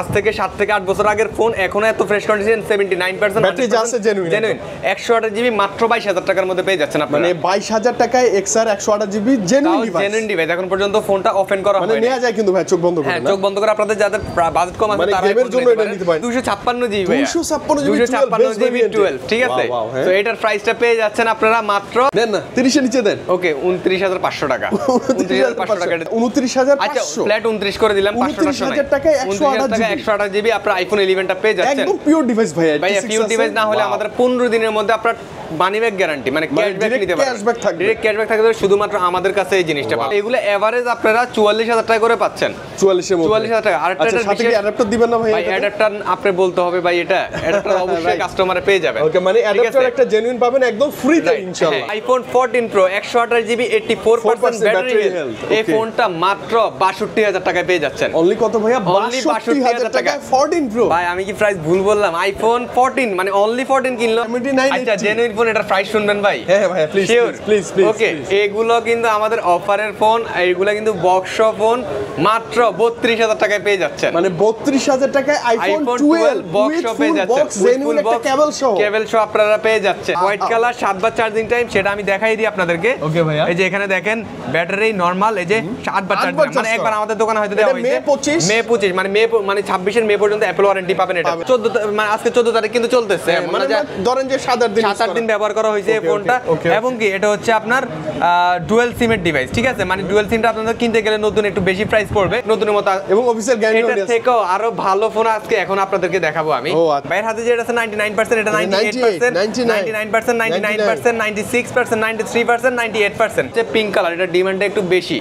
আজ থেকে 7 থেকে 8 বছর আগের ফোন এখনো এত ফ্রেশ কন্ডিশন 79% ব্যাটারি আছে জেনুইন 128 জিবি মাত্র 22000 টাকার মধ্যে পেয়ে যাচ্ছেন আপনারা। মানে 22000 টাকায় XR 128 জিবি জেনুইন ডিভাইস এখন পর্যন্ত ফোনটা ওপেন করা হয়নি। মানে নেওয়া যায় কিন্তু ভাই চোখ বন্ধ করে। হ্যাঁ চোখ বন্ধ করে আপনাদের যাদের বাজেট কম আছে তারা গেমের জন্য এটা নিতে পারেন। 256 জিবি 256 জিবি 12 ঠিক আছে। তো এটার প্রাইসটা পেয়ে যাচ্ছেন আপনারা মাত্র দেন না 30 এর নিচে দেন। ওকে 29500 টাকা 29500 টাকা 29500 আচ্ছা ফ্ল্যাট 29 করে দিলাম 500 টাকায় 128 জিবি আপনারা আইফোন 11টা পেয়ে যাচ্ছেন। একদম পিওর ডিভাইস ভাই পিওর ডিভাইস না হলে আমাদের 15 দিনের মধ্যে আপনার মানি ব্যাক গ্যারান্টি মানে ক্যাশব্যাক নিতে পারবেন। ডাইরেক্ট ক্যাশব্যাক থাকবে শুধুমাত্র আমাদের কাছে এই জিনিসটা পাবেন। এগুলো এভারেজ আপনারা 44000 টাকা করে পাচ্ছেন। 44 এর মধ্যে 44000 টাকা। আরেকটা সাথে কি অ্যাডাপ্টার দিবেন না ভাই? ভাই অ্যাডাপ্টার আপনি বলতে হবে ভাই এটা অ্যাডাপ্টার অবশ্যই কাস্টমারে পেয়ে যাবেন। ওকে মানে অ্যাডাপ্টার একটা জেনুইন পাবেন একদম ফ্রিতে ইনশাআল্লাহ। IPhone 14 pro 128 GB 84% battery health এই ফোনটা মাত্র 62000 টাকায় পেয়ে যাচ্ছেন। অনলি কত ভাইয়া? 62000 টাকায় 14 প্রো। ভাই আমি কি প্রাইস ভুল বললাম? আইফোন 14 মানে অনলি 14 কিনলো। আচ্ছা জেনুইন ফোন এটার প্রাইস শুনবেন ভাই? হ্যাঁ ভাই প্লিজ প্লিজ। ওকে এগুলো কিন্তু আমাদের অফারের ফোন, এগুলো কিন্তু বক্স ফোন মাত্র 32000 টাকায় পেয়ে যাচ্ছেন। মানে 32000 টাকায় আইফোন 12 বক্স পেয়ে যাচ্ছেন। জেনুইন একটা কেবল সহ আপনারা পেয়ে যাচ্ছেন। হোয়াইট কালার 7 বার চার্জিং টাইম সেটা আমি দেখাই দিই আপনাদেরকে। ওকে ভাইয়া এই যে এখানে দেখেন ব্যাটারি নরমাল এই যে 8 বার চার্জিং মানে একবার আমাদের দোকানে হয়তো দেওয়া হয়েছে মে 25 মানে 26 এর মে পর্যন্ত অ্যাপল ওয়ারেন্টি পাবেন। এটা 14 মানে আজকে 14 তারিখ কিন্তু চলতেছে। মানে ধরেন যে 7-8 দিন ব্যবহার করা হয়েছে এই ফোনটা। এবং কি এটা হচ্ছে আপনার ডুয়াল সিমের ডিভাইস, ঠিক আছে। মানে ডুয়াল সিমটা আপনাদের কিনতে গেলে নতুন একটু বেশি প্রাইস পড়বে নতুনের মতো এবং অফিসিয়াল গ্যারান্টি আছে। এর থেকেও আরো ভালো ফোন আজকে এখন আপনাদেরকে দেখাবো আমি। ভাইয়ের হাতে যেটা আছে 99% এটা 98%, 99%, 99%, 96%, 93%, 98%। যে পিঙ্ক কালার এটা ডিমান্ডটা একটু বেশি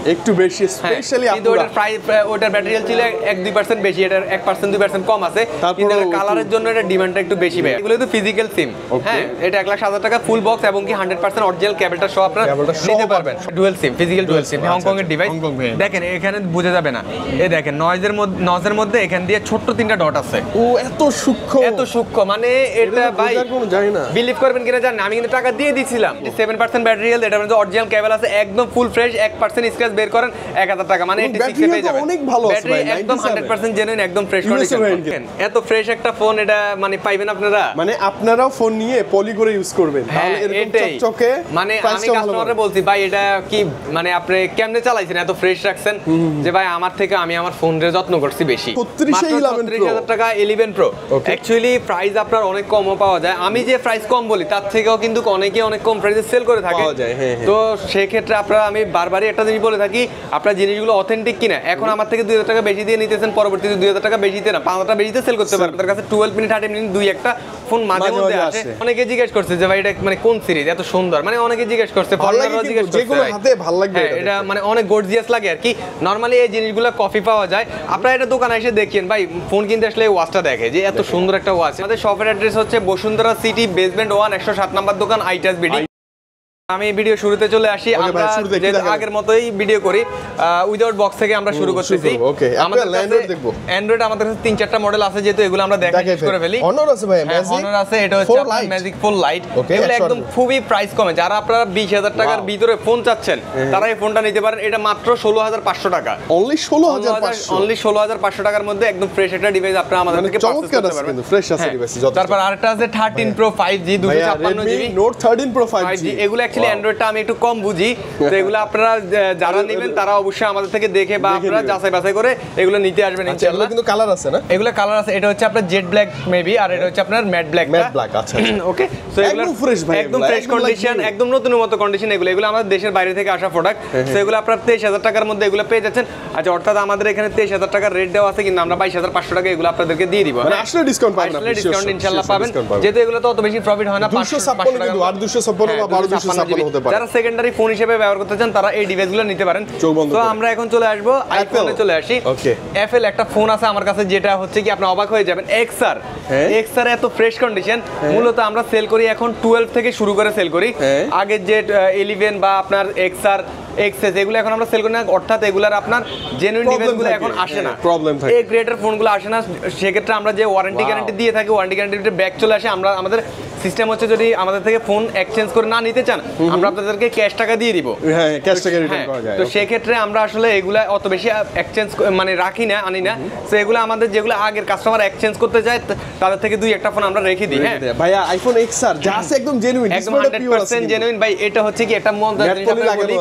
স্পেশালি কিন্তু ওটার প্রাইস ওটার ব্যাটারি হেলথ ছিল 1-2% বেশি, এটার 1% 2% কম আছে কিন্তু এর কালারের জন্য এটা ডিমান্ডটা একটু বেশি ভাই। এগুলো তো ফিজিক্যাল সিম। হ্যাঁ এটা 1,07,000 টাকা ফুল বক্স এবং কি 100% অরিজিনাল কেবলটা সহ আপনারা নিতে পারবেন। Dual SIM physical dual SIM Hong Kong এর ডিভাইস। দেখেন এখানে বোঝা যাবে না, এই দেখেন নয়েজের মধ্যে এখান দিয়ে ছোট্ট 3টা ডট আছে। ও এত সূক্ষ্ম মানে এটা ভাই বিলিভ করবেন কিনা জানেন আমি কিন্তু টাকা দিয়ে দিয়েছিলাম। 7% ব্যাটারি হেলথ, এটা মানে অরিজিনাল কেবল আছে একদম ফুল ফ্রেশ, 1% স্ক্র্যাচ বের করেন 1000 টাকা মানে 86 এ পেয়ে যাবেন। অনেক ভালো আছে ভাই, একদম 100% জেনুইন একদম ফ্রেশ কন্ডিশন। এত ফ্রেশ একটা ফোন এটা মানে পাইবেন আপনারা। মানে আপনারাও ফোন নিয়ে পলি করে ইউজ করবেন তাহলে এরকম চকচকে। মানে আমি কাস্টমারকে বলছি ভাই এটা কি মানে আপনি কেমনে চালাইছেন এত ফ্রেশ রাখছেন যে ভাই আমার থেকে আমি আমার ফোনের যত্ন করছি বেশি। 33000 টাকা 11 প্রো অ্যাকচুয়ালি প্রাইস আপনার অনেক কমও পাওয়া যায়। আমি যে প্রাইস কম বলি তার থেকেও কিন্তু অনেকে অনেক কম প্রাইসে সেল করে থাকে। তো সেই ক্ষেত্রে আপনারা আমি বারবারই একটা জিনিস বলে থাকি আপনারা জিনিসগুলো অথেন্টিক কিনা। এখন আমার থেকে 2000 টাকা বেশি দিয়ে নিতেছেন, পরবর্তীতে 2000 টাকা বেশিতে না 5000 টাকা বেশিতে সেল করতে পারবেন। তার কাছে 12 মিনিট 30 মিনিট দুই একটা ফোন মাঝে মধ্যে আসে। অনেকে জিজ্ঞেস করছে যে ভাই এটা মানে কোন সিরিজ এত সুন্দর, মানে অনেকে জিজ্ঞেস করছে ফলোয়াররা জিজ্ঞেস করছে যেগুলো হাতে ভালো লাগবে এটা মানে অনেক গর্জিয়াস লাগে আর কি। নরমালি এই জিনিসগুলো কপি পাওয়া যায়। আপনারা এটা দোকানে এসে দেখেন ভাই ফোন কিনতে আসলে এই ওয়াচটা দেখে যে এত সুন্দর একটা ওয়াচ। আমাদের শপের অ্যাড্রেস হচ্ছে বসুন্ধরা সিটি বেসমেন্ট 1 107 নাম্বার দোকান আইটাস বিডি। আমি ভিডিও শুরুতে চলে আসি। আমরা আগের মতোই ভিডিও করি উইদাউট বক্স থেকে আমরা শুরু করতেছি। আমরা অ্যান্ড্রয়েড দেখব। অ্যান্ড্রয়েড আমাদের কাছে 3-4টা মডেল আছে যেহেতু এগুলো আমরা দেখাই করে ফেলি। অনর আছে ভাই, অনর আছে, এটা হচ্ছে ম্যাজিক 4 লাইট। এগুলো একদম খুবই প্রাইস কমে। যারা আপনারা 20000 টাকার ভিতরে ফোন চাচ্ছেন তারা এই ফোনটা নিতে পারেন। এটা মাত্র 16500 টাকা। অনলি 16500 টাকার মধ্যে একদম ফ্রেশ একটা ডিভাইস আপনারা আমাদের থেকে পারচেজ করতে পারবেন। কিন্তু ফ্রেশ আছে ডিভাইস। তারপর আরেকটা আছে 13 pro 5G 256GB note 13 pro 5G। এগুলো অ্যাকচুয়ালি অ্যান্ড্রয়েডটা আমি একটু কম বুঝি, তো এগুলো আপনারা যারা নেবেন তারা অবশ্যই আমাদের থেকে দেখে বা আপনারা যাচাই বাছাই করে এগুলো নিতে আসবেন ইনশাআল্লাহ। কিন্তু কালার আছে না? এগুলো কালার আছে, এটা হচ্ছে আপনার জেড ব্ল্যাক মেবি আর এটা হচ্ছে আপনার ম্যাট ব্ল্যাক। আচ্ছা ওকে সো এগুলো একদম ফ্রেশ ভাই, একদম ফ্রেশ কন্ডিশন, একদম নতুনের মতো কন্ডিশন। এগুলো আমাদের দেশের বাইরে থেকে আসা প্রোডাক্ট। সো এগুলো আপনারা 23000 টাকার মধ্যে এগুলো পেয়ে যাচ্ছেন। আচ্ছা অর্থাৎ আমাদের এখানে 23000 টাকার রেট দেওয়া আছে কিন্তু আমরা 22500 টাকা এগুলো আপনাদেরকে দিয়ে দিব। মানে আসলে ডিসকাউন্ট পাবেন, আসলে ডিসকাউন্ট ইনশাআল্লাহ পাবেন। যেহেতু এগুলো তো অত বেশি প্রফিট হয় না, 256 কিন্তু আর 256 বা 1256 হতে পারে। যারা সেকেন্ডারি ফোন হিসেবে ব্যবহার করতে চান তারা এই ডিভাইসগুলো নিতে পারেন। তো আমরা এখন চলে আসবো আইফোনে চলে আসি। এফএল একটা ফোন আছে আমার কাছে যেটা হচ্ছে কি আপনি অবাক হয়ে যাবেন। এক্সআর এত ফ্রেশ কন্ডিশন। মূলত আমরা সেল করি এখন 12 থেকে শুরু করে সেল করি। আগে যে 11 বা আপনার এক্সআর এক্সএস এগুলো এখন আমরা সেল করি না, অর্থাৎ এগুলার আপনার জেনুইন ডিভাইসগুলো এখন আসে না, এই গ্রেডের ফোনগুলো আসে না। সেক্ষেত্রে আমরা যে ওয়ারেন্টি গ্যারান্টি দিয়ে থাকি ওয়ারেন্টি গ্যারান্টির ব্যাক চলে আসে। আমরা আমাদের সিস্টেম হচ্ছে যদি আমাদের থেকে ফোন এক্সচেঞ্জ করে না নিতে চান আমরা আপনাদেরকে ক্যাশ টাকা দিয়ে দিব। হ্যাঁ, ক্যাশ টাকা রিটার্ন করা যায়। তো সেই ক্ষেত্রে আমরা আসলে এগুলা অত বেশি এক্সচেঞ্জ মানে রাখি না, আনি না। তো এগুলো আমাদের যেগুলো আগের কাস্টমার এক্সচেঞ্জ করতে যায় তাদের থেকে দুই একটা ফোন আমরা রেখে দিই। হ্যাঁ ভাইয়া আইফোন XR যা আছে একদম জেনুইন, একদম 100% জেনুইন ভাই। এটা হচ্ছে কি একটা মজার জিনিস আপনাকে বলি,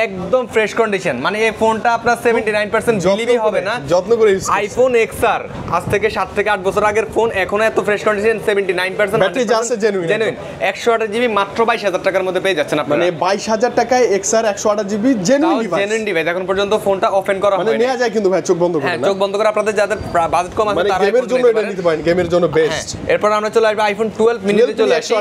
একদম ফ্রেশ কন্ডিশন। মানে এই ফোনটা আপনার 79% বিলিভই হবে না, যত্ন করে ইউজ আইফোন XR আজ থেকে 7 থেকে 8 বছর আগের ফোন, এখনো এত ফ্রেশ কন্ডিশন 79%। ব্যাটারি যা আছে জেনুইন 128 জিবি মাত্র 22,000 টাকার মধ্যে পেয়ে যাচ্ছেন আপনারা। মানে 22,000 টাকায় XR 128 GB genuine device. Genuine device এখন পর্যন্ত ফোনটা ওপেন করা হয়নি। মানে নেওয়া যায় কিন্তু ভাই চোখ বন্ধ করে। হ্যাঁ চোখ বন্ধ করে আপনাদের যাদের বাজেট কম আছে তারা গেমের জন্য এটা নিতে পারেন, গেমের জন্য বেস্ট। এরপর আমরা চলে আসবে আইফোন 12 মিনি তে চলে আসি।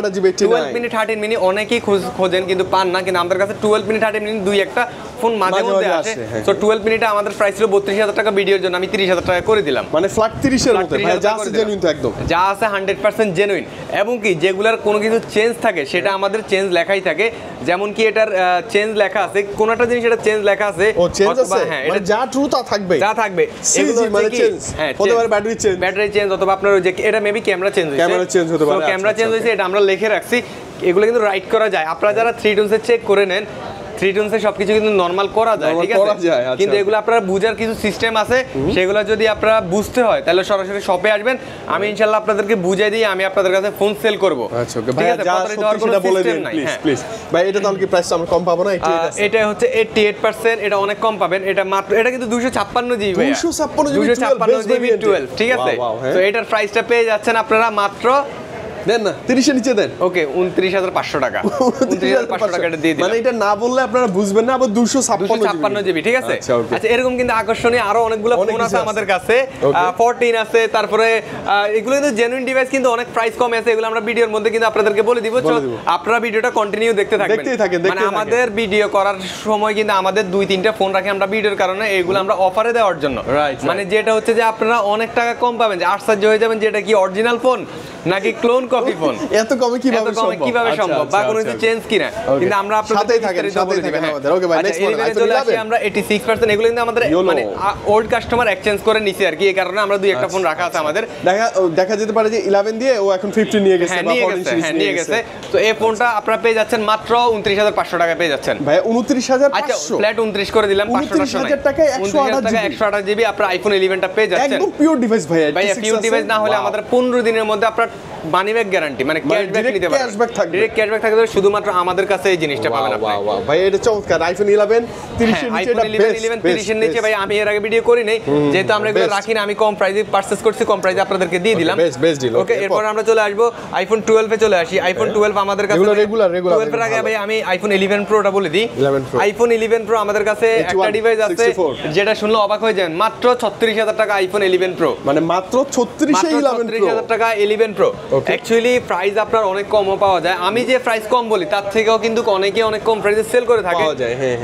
12 মিনি 13 মিনি অনেকেই খোঁজেন কিন্তু পান না, কিন্তু আমাদের কাছে 12 মিনি 13 মিনি দুই একটা ফোন মাঝে মধ্যে আসে। তো 12 মিনিটা আমাদের প্রাইস ছিল 32,000 টাকা, ভিডিওর জন্য আমি 30,000 টাকা করে দিলাম। মানে ফ্ল্যাট 30 এর মধ্যে ভাই যা আছে জেনুইন তো একদম, যা আছে 100% জেনুইন। এবং কি যেগুলার কোনো কিছু চেঞ্জ থাকে সেটা আমাদের চেঞ্জ লেখাই থাকে, যেমন কি এটার চেঞ্জ লেখা আছে, কোন একটা জিনিস এটা চেঞ্জ লেখা আছে। ও চেঞ্জ আছে, হ্যাঁ মানে যা ট্রু তা থাকবে, যা থাকবে এগুলো মানে চেঞ্জ। হ্যাঁ হতে পারে ব্যাটারি চেঞ্জ অথবা আপনার ওই যে এটা মেবি ক্যামেরা চেঞ্জ হইছে, ক্যামেরা চেঞ্জ হতে পারে। ক্যামেরা চেঞ্জ হইছে, এটা আমরা লিখে রাখছি। এগুলো কিন্তু রাইট করা যায়, আপনারা যারা 3 টুনসে চেক করে নেন, 3 টুনসে সবকিছু কিন্তু নরমাল করা যায়, ঠিক আছে। কিন্তু এগুলো আপনারা বুঝার কিছু সিস্টেম আছে, সেগুলো যদি আপনারা বুঝতে হয় তাহলে সরাসরি শপে আসবেন, আমি ইনশাআল্লাহ আপনাদেরকে বুঝিয়ে দিই, আমি আপনাদের কাছে ফোন সেল করব। আচ্ছা ওকে ভাই, যা সত্যি সেটা বলে দিন প্লিজ প্লিজ ভাই। এটা তাহলে কি প্রাইসটা আমরা কম পাবো না? এটা হচ্ছে 88%, এটা অনেক কম পাবেন। এটা মাত্র, এটা কিন্তু 256 জিবি ভাই, 256 জিবি 12, ঠিক আছে। তো এটার প্রাইসটা পেয়ে যাচ্ছেন আপনারা মাত্র দেন না 30 এর নিচে দেন। ওকে 29,500 টাকা, 29,500 টাকা দিয়ে দিলাম। মানে এটা না বললে আপনারা বুঝবেন না, আবার 256 জিবি, ঠিক আছে। আচ্ছা এরকম কিন্তু আকর্ষণীয় আরো অনেকগুলো ফোন আছে আমাদের কাছে, 14 আছে, তারপরে এগুলো কিন্তু জেনুইন ডিভাইস, কিন্তু অনেক প্রাইস কম আছে, এগুলো আমরা ভিডিওর মধ্যে কিন্তু আপনাদেরকে বলে দিব। আপনারা ভিডিওটা কন্টিনিউ দেখতে থাকবেন, মানে আমাদের ভিডিও করার সময় কিন্তু আমাদের 2-3টা ফোন রাখি আমরা ভিডিওর কারণে, এগুলো আমরা অফারে দেওয়ার জন্য। মানে যেটা হচ্ছে যে আপনারা অনেক টাকা কম পাবেন, যে আশ্চর্য হয়ে যাবেন যে এটা কি অরিজিনাল ফোন নাকি ক্লোন কপি ফোন, এত কমে কিভাবে সম্ভব, বা কোনো কিছু চেঞ্জ কিনা। কিন্তু আমরা আপনাদের সাথে থাকেন আমাদের। ওকে ভাই নেক্সট মডেল চলে আসি আমরা 86%। এগুলো কিন্তু আমাদের মানে ওল্ড কাস্টমার এক্সচেঞ্জ করে নিছি আর কি, এই কারণে আমরা দুই একটা ফোন রাখা আছে আমাদের। দেখা যেতে পারে যে 11 দিয়ে ও এখন 15 নিয়ে গেছে বা 14 সিরিজ নিয়ে গেছে। তো এই ফোনটা আপনারা পেয়ে যাচ্ছেন মাত্র 29,500 টাকা পেয়ে যাচ্ছেন ভাই। 29,500, আচ্ছা ফ্ল্যাট 29 করে দিলাম, 500 টাকায় 128 জিবি আপনারা আইফোন 11টা পেয়ে যাচ্ছেন। একদম পিওর ডিভাইস ভাই। ভাই পিওর ডিভাইস না হলে আমাদের 15 দিনের মধ্যে আপনারা মানি ব্যাক গ্যারান্টি, মানে ক্যাশব্যাক নিতে পারবেন, ডাইরেক্ট ক্যাশব্যাক থাকবে, শুধুমাত্র আমাদের কাছে এই জিনিসটা পাবেন আপনারা। ওয়াও ভাই এটা চমৎকার। আইফোন 11 30 এর নিচে, এটা 30 এর নিচে ভাই আমি এর আগে ভিডিও করি নাই, যেহেতু আমরা এগুলো রাখি না, আমি কম প্রাইসে পারচেজ করছি, কম প্রাইসে আপনাদেরকে দিয়ে দিলাম। Best deal. ওকে এরপর আমরা চলে আসব আইফোন 12 এ চলে আসি। আইফোন 12 আমাদের কাছে রেগুলার 12 এর আগে ভাই আমি আইফোন 11 প্রোটা বলে দিই। আইফোন 11 প্রো আমাদের কাছে একটা ডিভাইস আছে যেটা শুনলে অবাক হয়ে যাবেন, মাত্র 36,000 টাকা আইফোন 11 প্রো, মানে মাত্র 36,000 টাকা 11 প্রো। অ্যাকচুয়ালি প্রাইস আপনার অনেক কমও পাওয়া যায়, আমি যে প্রাইস কম বলি তার থেকেও কিন্তু অনেকে অনেক কম প্রাইসে সেল করে থাকে।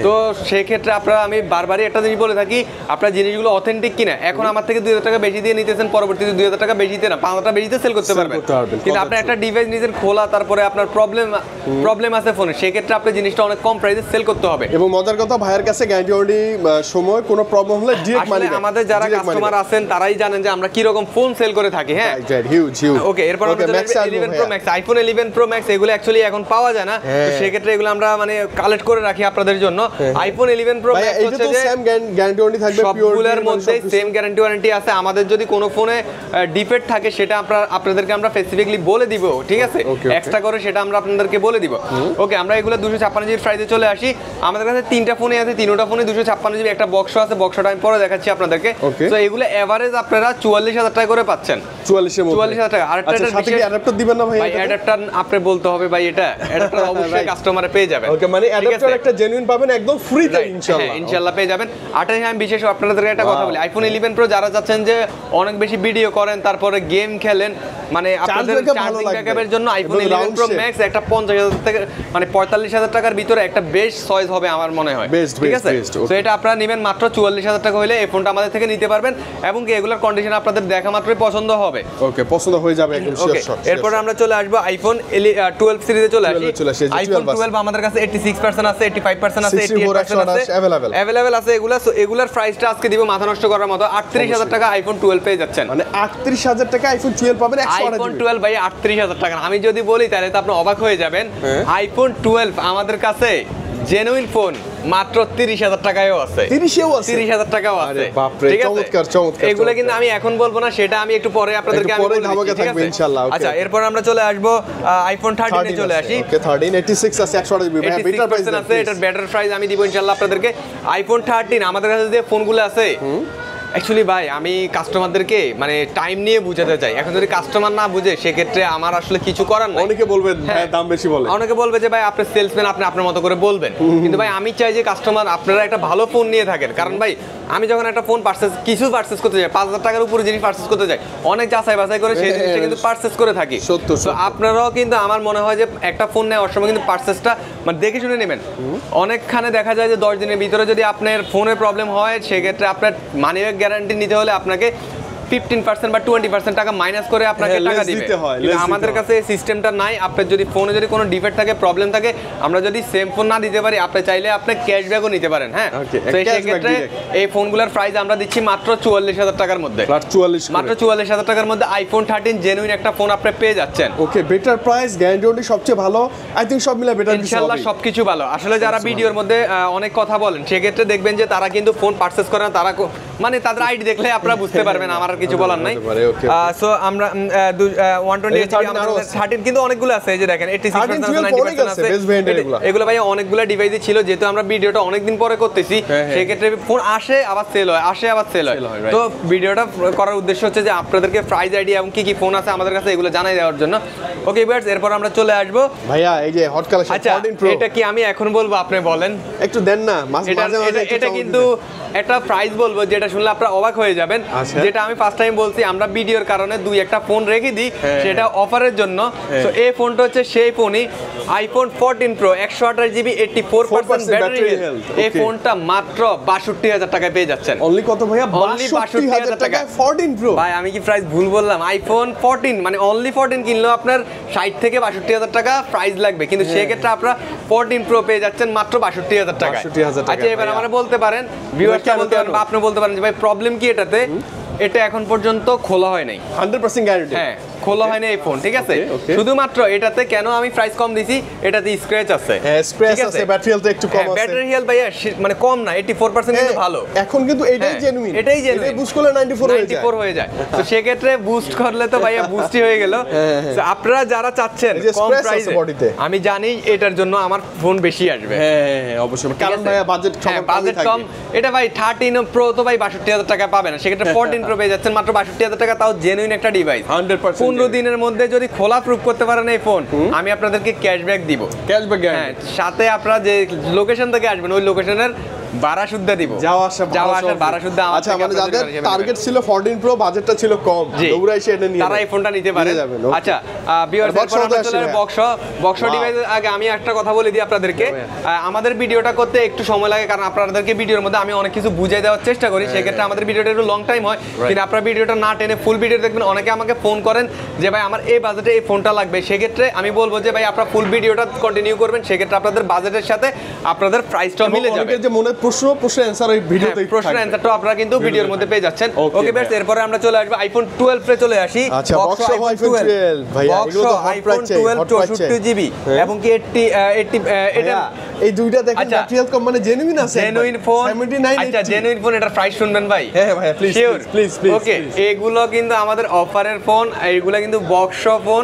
তো সেই ক্ষেত্রে আপনারা, আমি বারবারই একটা জিনিস বলে থাকি, আপনার জিনিসগুলো অথেন্টিক কিনা। এখন আমার থেকে 2,000 টাকা বেশি দিয়ে নিতেছেন, পরবর্তীতে 2,000 টাকা বেশিতে না 5,000 টাকা বেশিতে সেল করতে পারবেন। কিন্তু আপনার একটা ডিভাইস নিজের খোলা, তারপরে আপনার প্রবলেম আছে ফোনে, সেই ক্ষেত্রে আপনি জিনিসটা অনেক কম প্রাইসে সেল করতে হবে। এবং মজার কথা, ভাইয়ের কাছে গ্যারান্টি ওয়ারেন্টি সময় কোনো প্রবলেম হলে ডিরেক্ট মানি ব্যাক। আমাদের যারা কাস্টমার আছেন তারাই জানেন যে আমরা কি রকম ফোন সেল করে থাকি। হ্যাঁ হিউজ। ওকে এরপর আমরা 11 pro max, iPhone 11 pro max, এগুলো অ্যাকচুয়ালি এখন পাওয়া যায় না, তো সেই ক্ষেত্রে এগুলো আমরা মানে কালেক্ট করে রাখি আপনাদের জন্য। আইফোন 11 প্রো ম্যাক্স হচ্ছে যে সেম গ্যারান্টি ওয়ারেন্টি থাকবে, সবগুলোর মধ্যে সেম গ্যারান্টি ওয়ারেন্টি আছে। আমাদের যদি কোনো ফোনে ডিফেক্ট থাকে সেটা আপনাদেরকে আমরা স্পেসিফিকলি বলে দিব, ঠিক আছে, এক্সট্রা করে সেটা আমরা আপনাদেরকে বলে দিব। ওকে আমরা এগুলো 256 জিবি প্রাইসে চলে আসি। আমাদের কাছে 3টা ফোনই আছে, 3টা ফোনে 256 জিবি, একটা বক্স আছে, বক্সটা আমি পরে দেখাচ্ছি আপনাদেরকে। তো এগুলো এভারেজ আপনারা 44,000 টাকা করে পাচ্ছেন, 44,000 টাকা। আর একটা সাথে কি অ্যাডাপ্টার দিবেন না ভাই? অ্যাডাপ্টার আপনি বলতে হবে ভাই, এটা অ্যাডাপ্টার অবশ্যই কাস্টমারে পেয়ে যাবেন। ওকে মানে অ্যাডাপ্টার একটা জেনুইন পাবেন একদম ফ্রিতে ইনশাআল্লাহ। ইনশাআল্লাহ পেয়ে যাবেন। আর আমি বিশেষ আপনাদেরকে একটা কথা বলি, আইফোন 11 প্রো যারা চাচ্ছেন যে অনেক বেশি ভিডিও করেন, তারপরে গেম খেলেন, মানে আপনাদের চার্জিং ব্যাকআপের জন্য আইফোন 11 প্রো ম্যাক্স একটা 50,000 থেকে মানে 45,000 টাকার ভিতরে একটা বেস্ট চয়েস হবে আমার মনে হয়, ঠিক আছে। তো এটা আপনারা নেবেন মাত্র 44,000 টাকা হলে এই ফোনটা আমাদের থেকে নিতে পারবেন, এবং কি এগুলোর কন্ডিশন আপনাদের দেখা মাত্রই পছন্দ হবে। ওকে পছন্দ হয়ে যাবে একদম শিওর। ক্লিয়ার শট এরপর আমরা চলে আসবো আইফোন 12 সিরিজে চলে আসি আইফোন 12 আমাদের কাছে 86% আছে 85% আছে 88% আছে अवेलेबल আছে এগুলার প্রাইসটা আজকে দিব মাথা নষ্ট করার মতো 38000 টাকা আইফোন 12 পেয়ে যাচ্ছেন মানে 38000 টাকা আইফোন 12 পাবেন 128 আইফোন 12 ভাই 38000 টাকা আমি যদি বলি তাহলে তো আপনি অবাক হয়ে যাবেন আইফোন 12 আমাদের কাছে জেনুইন ফোন মাত্র 30000 টাকায়ও আছে 30000 টাকাও আছে ঠিক আছে চমৎকার এগুলো কিন্তু আমি এখন বলবো না সেটা আমি একটু পরে আপনাদেরকে আমি বলে দিচ্ছি ঠিক আছে ইনশাআল্লাহ আচ্ছা এরপর আমরা চলে আসব আইফোন 13 এ চলে আসি ওকে 13 86 আছে 128 জিবি ভাই বেটার প্রাইস আছে এটার বেটার প্রাইস আমি দিব ইনশাআল্লাহ আপনাদেরকে আইফোন 13 আমাদের কাছে যে ফোনগুলো আছে অ্যাকচুয়ালি ভাই আমি কাস্টমারদেরকে মানে টাইম নিয়ে বুঝাতে চাই এখন যদি কাস্টমার না বুঝে সেক্ষেত্রে আমার আসলে কিছু করার নাই অনেকে বলবে ভাই দাম বেশি বলে অনেকে বলবে যে ভাই আপনি সেলসম্যান আপনি আপনার মতো করে বলবেন কিন্তু ভাই আমি চাই যে কাস্টমার আপনারা একটা ভালো ফোন নিয়ে থাকেন কারণ ভাই আমি যখন একটা ফোন কিছু পারচেজ করতে যাই 5000 টাকার উপরে জিনিস পারচেজ করতে যাই অনেক যাচাই বাছাই করে সেই জিনিসটা কিন্তু পারচেজ করে থাকি তো আপনারাও কিন্তু আমার মনে হয় যে একটা ফোন নেওয়ার সময় কিন্তু পারচেজটা মানে দেখে শুনে নেবেন অনেকখানে দেখা যায় যে 10 দিনের ভিতরে যদি আপনার ফোনে প্রবলেম হয় সেক্ষেত্রে আপনার মানি ব্যাক গ্যারান্টি নিতে হলে আপনাকে 15% বা 20% টাকা মাইনাস করে আপনাকে টাকা দিবে কিন্তু আমাদের কাছে এই সিস্টেমটা নাই আপনার যদি ফোনে যদি কোনো ডিফেক্ট থাকে প্রবলেম থাকে আমরা যদি সেম ফোন না দিতে পারি আপনি চাইলে আপনি ক্যাশব্যাকও নিতে পারেন হ্যাঁ তো এই ক্ষেত্রে এই ফোনগুলোর প্রাইস আমরা দিচ্ছি মাত্র 44000 টাকার মধ্যে মাত্র 44000 টাকার মধ্যে আইফোন 13 জেনুইন একটা ফোন আপনি পেয়ে যাচ্ছেন ওকে বেটার প্রাইস গ্যারান্টি সবচেয়ে ভালো আই থিং সব মিলে বেটার ইনশাআল্লাহ সবকিছু ভালো আসলে যারা ভিডিওর মধ্যে অনেক কথা বলেন সেক্ষেত্রে দেখবেন যে তারা কিন্তু ফোন পারচেজ করে না তারা মানে তাদের আইডি দেখলে আপনারা বুঝতে পারবেন আমার আর কিছু বলার নাই সো আমরা 128 কিন্তু অনেকগুলো আছে এই যে দেখেন 86% 90% আছে এগুলো ভাই অনেকগুলো ডিভাইসে ছিল যেহেতু আমরা ভিডিওটা অনেক দিন পরে করতেছি সেই ক্ষেত্রে ফোন আসে আবার সেল হয় তো ভিডিওটা করার উদ্দেশ্য হচ্ছে যে আপনাদেরকে প্রাইস আইডিয়া এবং কি কি ফোন আছে আমাদের কাছে এগুলো জানাই দেওয়ার জন্য ওকে ভিউয়ার্স এরপর আমরা চলে আসব ভাইয়া এই যে হট কালেকশন 14 প্রো এটা কি আমি এখন বলবো আপনি বলেন একটু দেন না মাঝে এটা কিন্তু একটা প্রাইস বলবো যেটা শুনলে আপনারা অবাক হয়ে যাবেন যেটা আমি ফার্স্ট টাইম বলছি আমরা ভিডিওর কারণে দুই একটা ফোন রেখে দিই সেটা অফারের জন্য তো এই ফোনটা হচ্ছে সেই ফোনই iPhone 14 pro 128 GB 84% battery health এই ফোনটা মাত্র 62000 টাকায় পেয়ে যাচ্ছেন অনলি কত ভাইয়া 62000 টাকা 14 প্রো ভাই আমি কি প্রাইস ভুল বললাম আইফোন 14 মানে অনলি 14 কিনলেও আপনার 60 থেকে 62000 টাকা প্রাইস লাগবে কিন্তু সেই ক্ষেত্রে আপনারা 14 প্রো পেয়ে যাচ্ছেন মাত্র 62000 টাকা আচ্ছা এবার আমরা বলতে পারেন ভিউয়ারটা বলতে পারেন বা আপনি বলতে পারেন যে ভাই প্রবলেম কি এটাতে এটা এখন পর্যন্ত খোলা হয় নাই 100% গ্যারান্টি হ্যাঁ খোলা হয়নি এই ফোন ঠিক আছে শুধুমাত্র এটাতে কেন আমি প্রাইস কম দিছি এটাতে স্ক্র্যাচ আছে হ্যাঁ স্ক্র্যাচ আছে ব্যাটারি হেলথ একটু কম আছে ব্যাটারি হেলথ ভাইয়া মানে কম না 84% কিন্তু ভালো এখন কিন্তু এটাই জেনুইন এটাই জেনুইন এটা বুস্ট করলে 94 হয়ে যায় তো সেই ক্ষেত্রে বুস্ট করলে তো ভাইয়া বুস্টই হয়ে গেল আপনারা যারা চাচ্ছেন কম প্রাইসে আমি জানি এটার জন্য আমার ফোন বেশি আসবে হ্যাঁ অবশ্যই কারণ ভাইয়া বাজেট কম এটা ভাই 13 প্রো তো ভাই 62000 টাকা পাবে না সেক্ষেত্রে 14 প্রো পেয়ে যাচ্ছেন মাত্র 62000 টাকা তাও জেনুইন একটা ডিভাইস 100% 15 দিনের মধ্যে যদি খোলা প্রুফ করতে পারেন এই ফোন আমি আপনাদেরকে ক্যাশব্যাক দিব হ্যাঁ সাথে আপনারা যে লোকেশন থেকে আসবেন ওই লোকেশনের ভাড়া শুদ্ধ দিব যাওয়া আসার ভাড়া শুদ্ধ আচ্ছা মানে যাদের টার্গেট ছিল 14 প্রো বাজেটটা ছিল কম দৌড়াই এসে এটা নিয়ে তারা এই ফোনটা নিতে পারে আচ্ছা ভিউয়ার্স এরপর আমরা চলে বক্স ডিভাইসের আগে আমি একটা কথা বলে দিই আপনাদেরকে আমাদের ভিডিওটা করতে একটু সময় লাগে কারণ আপনাদেরকে ভিডিওর মধ্যে আমি অনেক কিছু বুঝিয়ে দেওয়ার চেষ্টা করি সেই ক্ষেত্রে আমাদের ভিডিওটা একটু লং টাইম হয় কিন্তু আপনারা ভিডিওটা না টেনে ফুল ভিডিও দেখবেন অনেকে আমাকে ফোন করেন যে ভাই আমার এই বাজেটে এই ফোনটা লাগবে সেক্ষেত্রে আমি বলবো যে ভাই আপনারা ফুল ভিডিওটা কন্টিনিউ করবেন সেক্ষেত্রে আপনাদের বাজেটের সাথে আপনাদের প্রাইসটাও মিলে যাবে অনেকের যে মনে প্রশ্ন অ্যানসার এই ভিডিওতেই প্রশ্ন অ্যানসারটা আপনারা কিন্তু ভিডিওর মধ্যে পেয়ে যাচ্ছেন ওকে বেশ এরপর আমরা চলে আসব আইফোন 12 এ চলে আসি আচ্ছা বক্স আইফোন 12 ভাই এগুলো তো আইফোন 12 64 জিবি এবং কি 80 এটা এই দুইটা দেখেন ম্যাটেরিয়াল কম মানে জেনুইন আছে জেনুইন ফোন 79 আচ্ছা জেনুইন ফোন এটার প্রাইস শুনবেন ভাই হ্যাঁ ভাই প্লিজ ওকে এগুলো কিন্তু আমাদের অফারের ফোন এইগুলো কিন্তু বক্স ফোন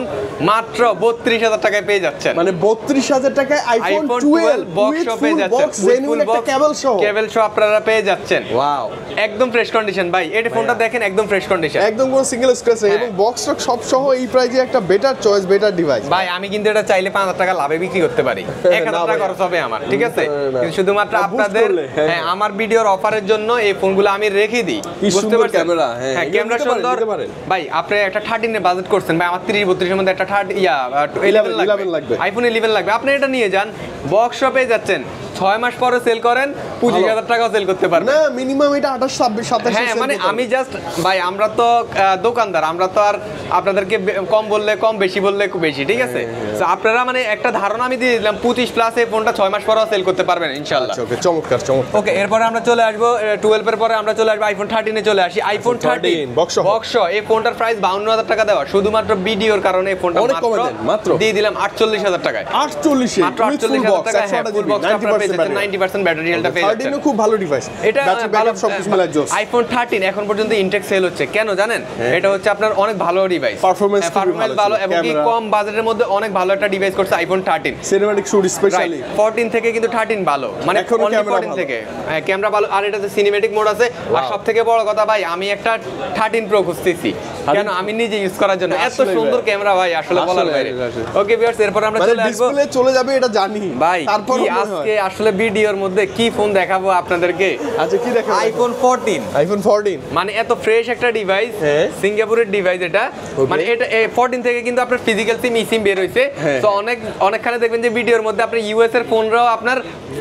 মাত্র 32000 টাকায় পেয়ে যাচ্ছেন মানে 32000 টাকায় আইফোন 12 বক্স পেয়ে যাচ্ছেন জেনুইন একটা কেবল সহ আপনারা পেয়ে যাচ্ছেন ওয়াও একদম ফ্রেশ কন্ডিশন ভাই এই ফোনটা দেখেন একদম ফ্রেশ কন্ডিশন একদম কোনো সিঙ্গেল স্ক্র্যাচ নেই এবং বক্স টক সব সহ এই প্রাইসে একটা বেটার চয়েস বেটার ডিভাইস ভাই আমি কিন্তু এটা চাইলে 5000 টাকা লাভে বিক্রি করতে পারি 1000 টাকা খরচ হবে আমার ঠিক আছে কিন্তু শুধুমাত্র আপনাদের হ্যাঁ আমার ভিডিওর অফারের জন্য এই ফোনগুলো আমি রেখে দিই বুঝতে পারছেন ক্যামেরা হ্যাঁ ক্যামেরা সুন্দর ভাই আপনি একটা 13 এর বাজেট করছেন ভাই আমার 30 32 এর মধ্যে একটা 11 লাগবে আইফোন 11 লাগবে আপনি এটা নিয়ে যান বক্স শপে যাচ্ছেন 6 মাস পরে সেল করেন 25,000 টাকা সেল করতে পারবেন না মিনিমাম এটা 28 26 27 হ্যাঁ মানে আমি জাস্ট ভাই আমরা তো দোকানদার, আমরা তো আর আপনাদেরকে কম বললে কম, বেশি বললে বেশি, ঠিক আছে? তো আপনারা মানে একটা ধারণা আমি দিয়ে দিলাম 25 প্লাস এই ফোনটা 6 মাস পরেও সেল করতে পারবেন ইনশাআল্লাহ। ওকে চমৎকার চমৎকার। ওকে এরপরে আমরা চলে আসবো 12 এর পরে আমরা চলে আসবো আইফোন 13 এ চলে আসি। আইফোন 13 বক্স এই ফোনটার প্রাইস 52,000 টাকা দেওয়া, শুধুমাত্র ভিডিওর কারণে এই ফোনটা মাত্র দিয়ে দিলাম 48,000 টাকায়। 48 এ মাত্র 48,000 টাকা ফুল বক্সটা আপনারা পেয়ে যাচ্ছেন, 90% ব্যাটারি হেলথটা পেয়ে যাচ্ছেন। 13 খুব ভালো ডিভাইস, এটা ভালো সব কিছু মিলে জোস। আইফোন 13 এখন পর্যন্ত ইনটেক সেল হচ্ছে কেন জানেন? এটা হচ্ছে আপনার অনেক ভালো ডিভাইস, পারফরম্যান্স ভালো এবং কি কম বাজেটের মধ্যে অনেক ভালো একটা ডিভাইস করছে আইফোন 13। সিনেম্যাটিক শুট স্পেশালি 14 থেকে কিন্তু 13 ভালো, মানে এখনো ক্যামেরা 14 থেকে ক্যামেরা ভালো, আর এটাতে সিনেম্যাটিক মোড আছে। আর সবথেকে বড় কথা ভাই, আমি একটা 13 প্রো খুঁজতেছি, কেন আমি নিজে ইউজ করার জন্য। এত সুন্দর ক্যামেরা ভাই, আসলে বলার বাইরে। ওকে ভিউয়ার্স এরপর আমরা চলে আসবো, ডিসপ্লে চলে যাবে এটা জানি ভাই। তারপর আজকে আসলে ভিডিওর মধ্যে কি ফোন দেখাবো আপনাদেরকে? আচ্ছা কি দেখাবো? আইফোন 14। আইফোন 14 মানে এত ফ্রেশ একটা ডিভাইস, সিঙ্গাপুরের ডিভাইস এটা। মানে এটা 14 থেকে কিন্তু আপনার ফিজিক্যাল সিম ইসিম বের হইছে। তো অনেকখানে দেখবেন যে ভিডিওর মধ্যে আপনি ইউএস এর ফোনরাও আপনার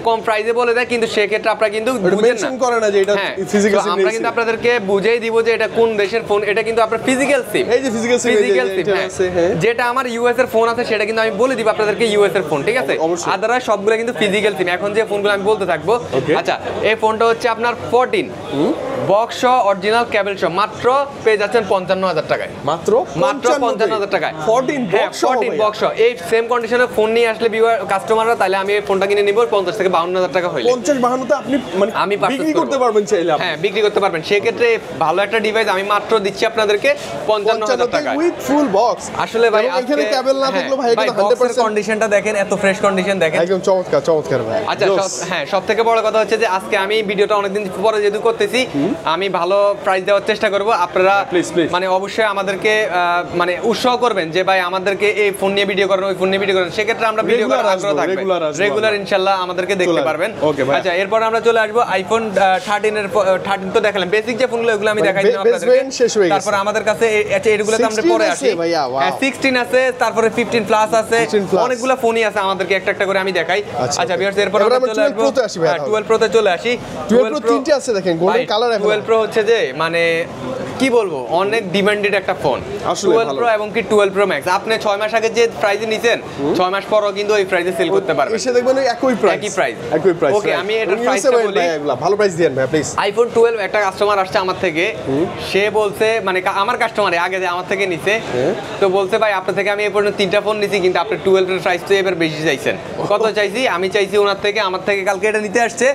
কম প্রাইসে বলে দেয়, কিন্তু সেক্ষেত্রে আপনারা কিন্তু মেনশন করে না যে এটা ফিজিক্যাল সিম। আমরা কিন্তু আপনাদেরকে বুঝিয়ে দিব যে এটা কোন দেশের ফোন। এটা কিন্তু আপনার ফিজিক্যাল সিম, এই যে ফিজিক্যাল সিম আছে। যেটা আমার ইউএস এর ফোন আছে সেটা কিন্তু আমি বলে দিব আপনাদেরকে ইউএস এর ফোন, ঠিক আছে? আদারওয়াইজ সবগুলো কিন্তু ফিজিক্যাল সিম। এখন যে ফোনগুলো আমি বলতে থাকবো, আচ্ছা এই ফোনটা হচ্ছে আপনার 14 বক্স অরিজিনাল কেবল সহ মাত্র পেয়ে যাচ্ছেন 55,000 টাকায়। মাত্র 55,000 টাকায় 14 বক্স। এই সেম কন্ডিশনে ফোন নিয়ে আসলে কাস্টমাররা, তাহলে আমি এই ফোনটা কিনে নিব 50 থেকে 52,000 টাকা হইলে। 50-52 তে আপনি মানে আমি বিক্রি করতে পারবেন চাইলে। হ্যাঁ বিক্রি করতে পারবেন। সেক্ষেত্রে ভালো একটা ডিভাইস আমি মাত্র দিচ্ছি আপনাদেরকে 55,000 টাকায় উইথ ফুল বক্স। আসলে ভাই এখানে কেবল না থাকলো ভাই, এখানে 100% কন্ডিশনটা দেখেন, এত ফ্রেশ কন্ডিশন দেখেন, একদম চমৎকার চমৎকার ভাই। আচ্ছা হ্যাঁ সবথেকে বড় কথা হচ্ছে যে আজকে আমি ভিডিওটা অনেকদিন পরে যেহেতু করতেছি, আমি ভালো প্রাইস দেওয়ার চেষ্টা করব। আপনারা মানে অবশ্যই আমাদেরকে মানে উৎসাহ করবেন যে ভাই আমাদেরকে এই ফোন নিয়ে ভিডিও করেন, ওই ফোন নিয়ে ভিডিও করেন। সেক্ষেত্রে আমরা ভিডিও করার আগ্রহ থাকবে, রেগুলার ইনশাআল্লাহ আমাদেরকে দেখতে পারবেন। আচ্ছা এরপর আমরা চলে আসবো আইফোন 13 তো দেখালাম, বেসিক যে ফোনগুলো ওগুলো আমি দেখাই দিলাম আপনাদেরকে। তারপর আমাদের কাছে আচ্ছা এগুলোতে আমরা পরে আসি। 16 আছে, তারপরে 15 প্লাস আছে, অনেকগুলো ফোনই আছে, আমাদেরকে একটা একটা করে আমি দেখাই। আচ্ছা ভিউয়ার্স এরপর আমরা চলে আসবো 12 প্রো তে চলে আসি। 12 প্রো তিনটে আছে দেখেন, গোল্ডেন কালার। 12 প্রো হচ্ছে যে মানে কি বলবো, অনেক ডিমান্ডেড একটা ফোন। 12 প্রো এবং কি 12 প্রো ম্যাক্স আপনি 6 মাস আগে যে প্রাইসে নিছেন, 6 মাস পরও কিন্তু ওই প্রাইসে সেল করতে পারবেন। এসে দেখবেন একই প্রাইস। ওকে আমি এটার প্রাইসটা বলি, ভালো প্রাইস দেন ভাই প্লিজ। আইফোন 12 একটা কাস্টমার আসছে আমার থেকে, সে বলছে মানে আমার কাস্টমারে আগে যে আমার থেকে নিছে, তো বলছে ভাই আপনার থেকে আমি এই পর্যন্ত 3টা ফোন নিছি, কিন্তু আপনি 12 এর প্রাইস তো এবার বেশি চাইছেন। কত চাইছি? আমি চাইছি ওনার থেকে, আমার থেকে কালকে এটা নিতে আসছে,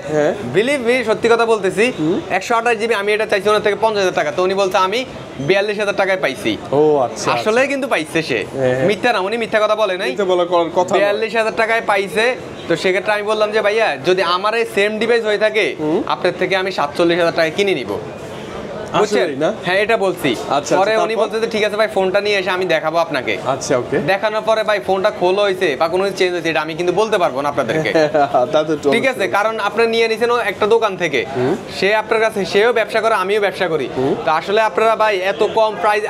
বিলিভ মি সত্যি কথা বলতেছি, 128 জিবি আমি এটা চাইছি ওনার থেকে 50,000 টাকা। তো উনি বলছে আমি 42,000 টাকায় পাইছি। ও আচ্ছা, আসলে কিন্তু পাইছে সে, মিথ্যা না, উনি মিথ্যা কথা বলে নাই, 42,000 টাকায় পাইছে। তো সেক্ষেত্রে আমি বললাম যে ভাইয়া যদি আমার এই সেম ডিভাইস হয়ে থাকে, আপনার থেকে আমি 47,000 টাকায় কিনে নিব। হ্যাঁ এটা বলছি। পরে উনি বলতে যে ঠিক আছে ভাই ফোনটা নিয়ে এসে আমি দেখাবো আপনাকে। আচ্ছা ওকে। দেখানোর পরে ভাই ফোনটা খোলা হয়েছে বা কোনো চেঞ্জ হয়েছে এটা আমি কিন্তু বলতে পারবো না আপনাদেরকে, ঠিক আছে? কারণ আপনি নিয়ে নিছেন একটা দোকান থেকে, সে আপনার কাছে, সেও ব্যবসা করে আমিও ব্যবসা করি। তো আসলে আপনারা ভাই এত কম প্রাইস,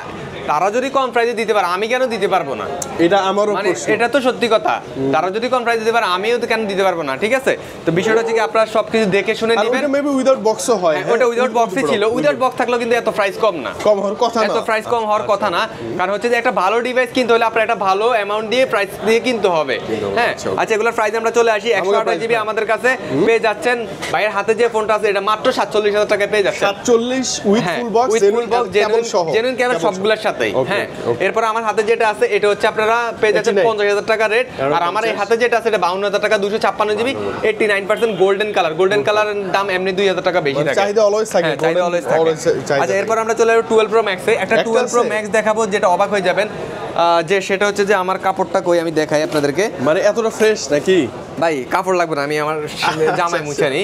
তারা যদি কম প্রাইসে দিতে পারে আমি কেন দিতে পারবো না? এটা আমারও মানে এটা তো সত্যি কথা, তারা যদি কম প্রাইসে দিতে পারে আমিও তো কেন দিতে পারবো না? ঠিক আছে, তো বিষয়টা হচ্ছে কি আপনারা সবকিছু দেখে শুনে নেবেন। ওটা মেবি উইদাউট বক্সও হয়, ওটা উইদাউট বক্সই ছিল। উইদাউট বক্স থাকলেও কিন্তু এত প্রাইস কম না, কম হওয়ার কথা না, এত প্রাইস কম হওয়ার কথা না। কারণ হচ্ছে যে একটা ভালো ডিভাইস কিনতে হলে আপনার একটা ভালো অ্যামাউন্ট দিয়ে প্রাইস দিয়ে কিনতে হবে। হ্যাঁ আচ্ছা এগুলোর প্রাইস আমরা চলে আসি। 128 জিবি আমাদের কাছে পেয়ে যাচ্ছেন, ভাইয়ের হাতে যে ফোনটা আছে এটা মাত্র 47,000 টাকায় পেয়ে যাচ্ছেন। 47 with full box, genuine camera সবগুলোর সাথে। হ্যাঁ এরপর আমার হাতে যেটা আছে এটা হচ্ছে আপনারা পেয়ে যাচ্ছেন 50,000 টাকা রেট। আর আমার এই হাতে যেটা আছে এটা 52,000 টাকা, 256 জিবি, 89% গোল্ডেন কালার। গোল্ডেন কালারের দাম এমনি 2,000 টাকা বেশি থাকে, চাহিদা অলওয়েজ থাকে। আচ্ছা এরপর আমরা চলে আসবো 12 প্রো ম্যাক্সে। একটা 12 প্রো ম্যাক্স দেখাবো যেটা অবাক হয়ে যাবেন, যে সেটা হচ্ছে যে আমার কাপড়টা কই আমি দেখাই আপনাদেরকে। মানে এতটা ফ্রেশ নাকি ভাই? কাপড় লাগবে না, আমি আমার জামাই মুছে নি।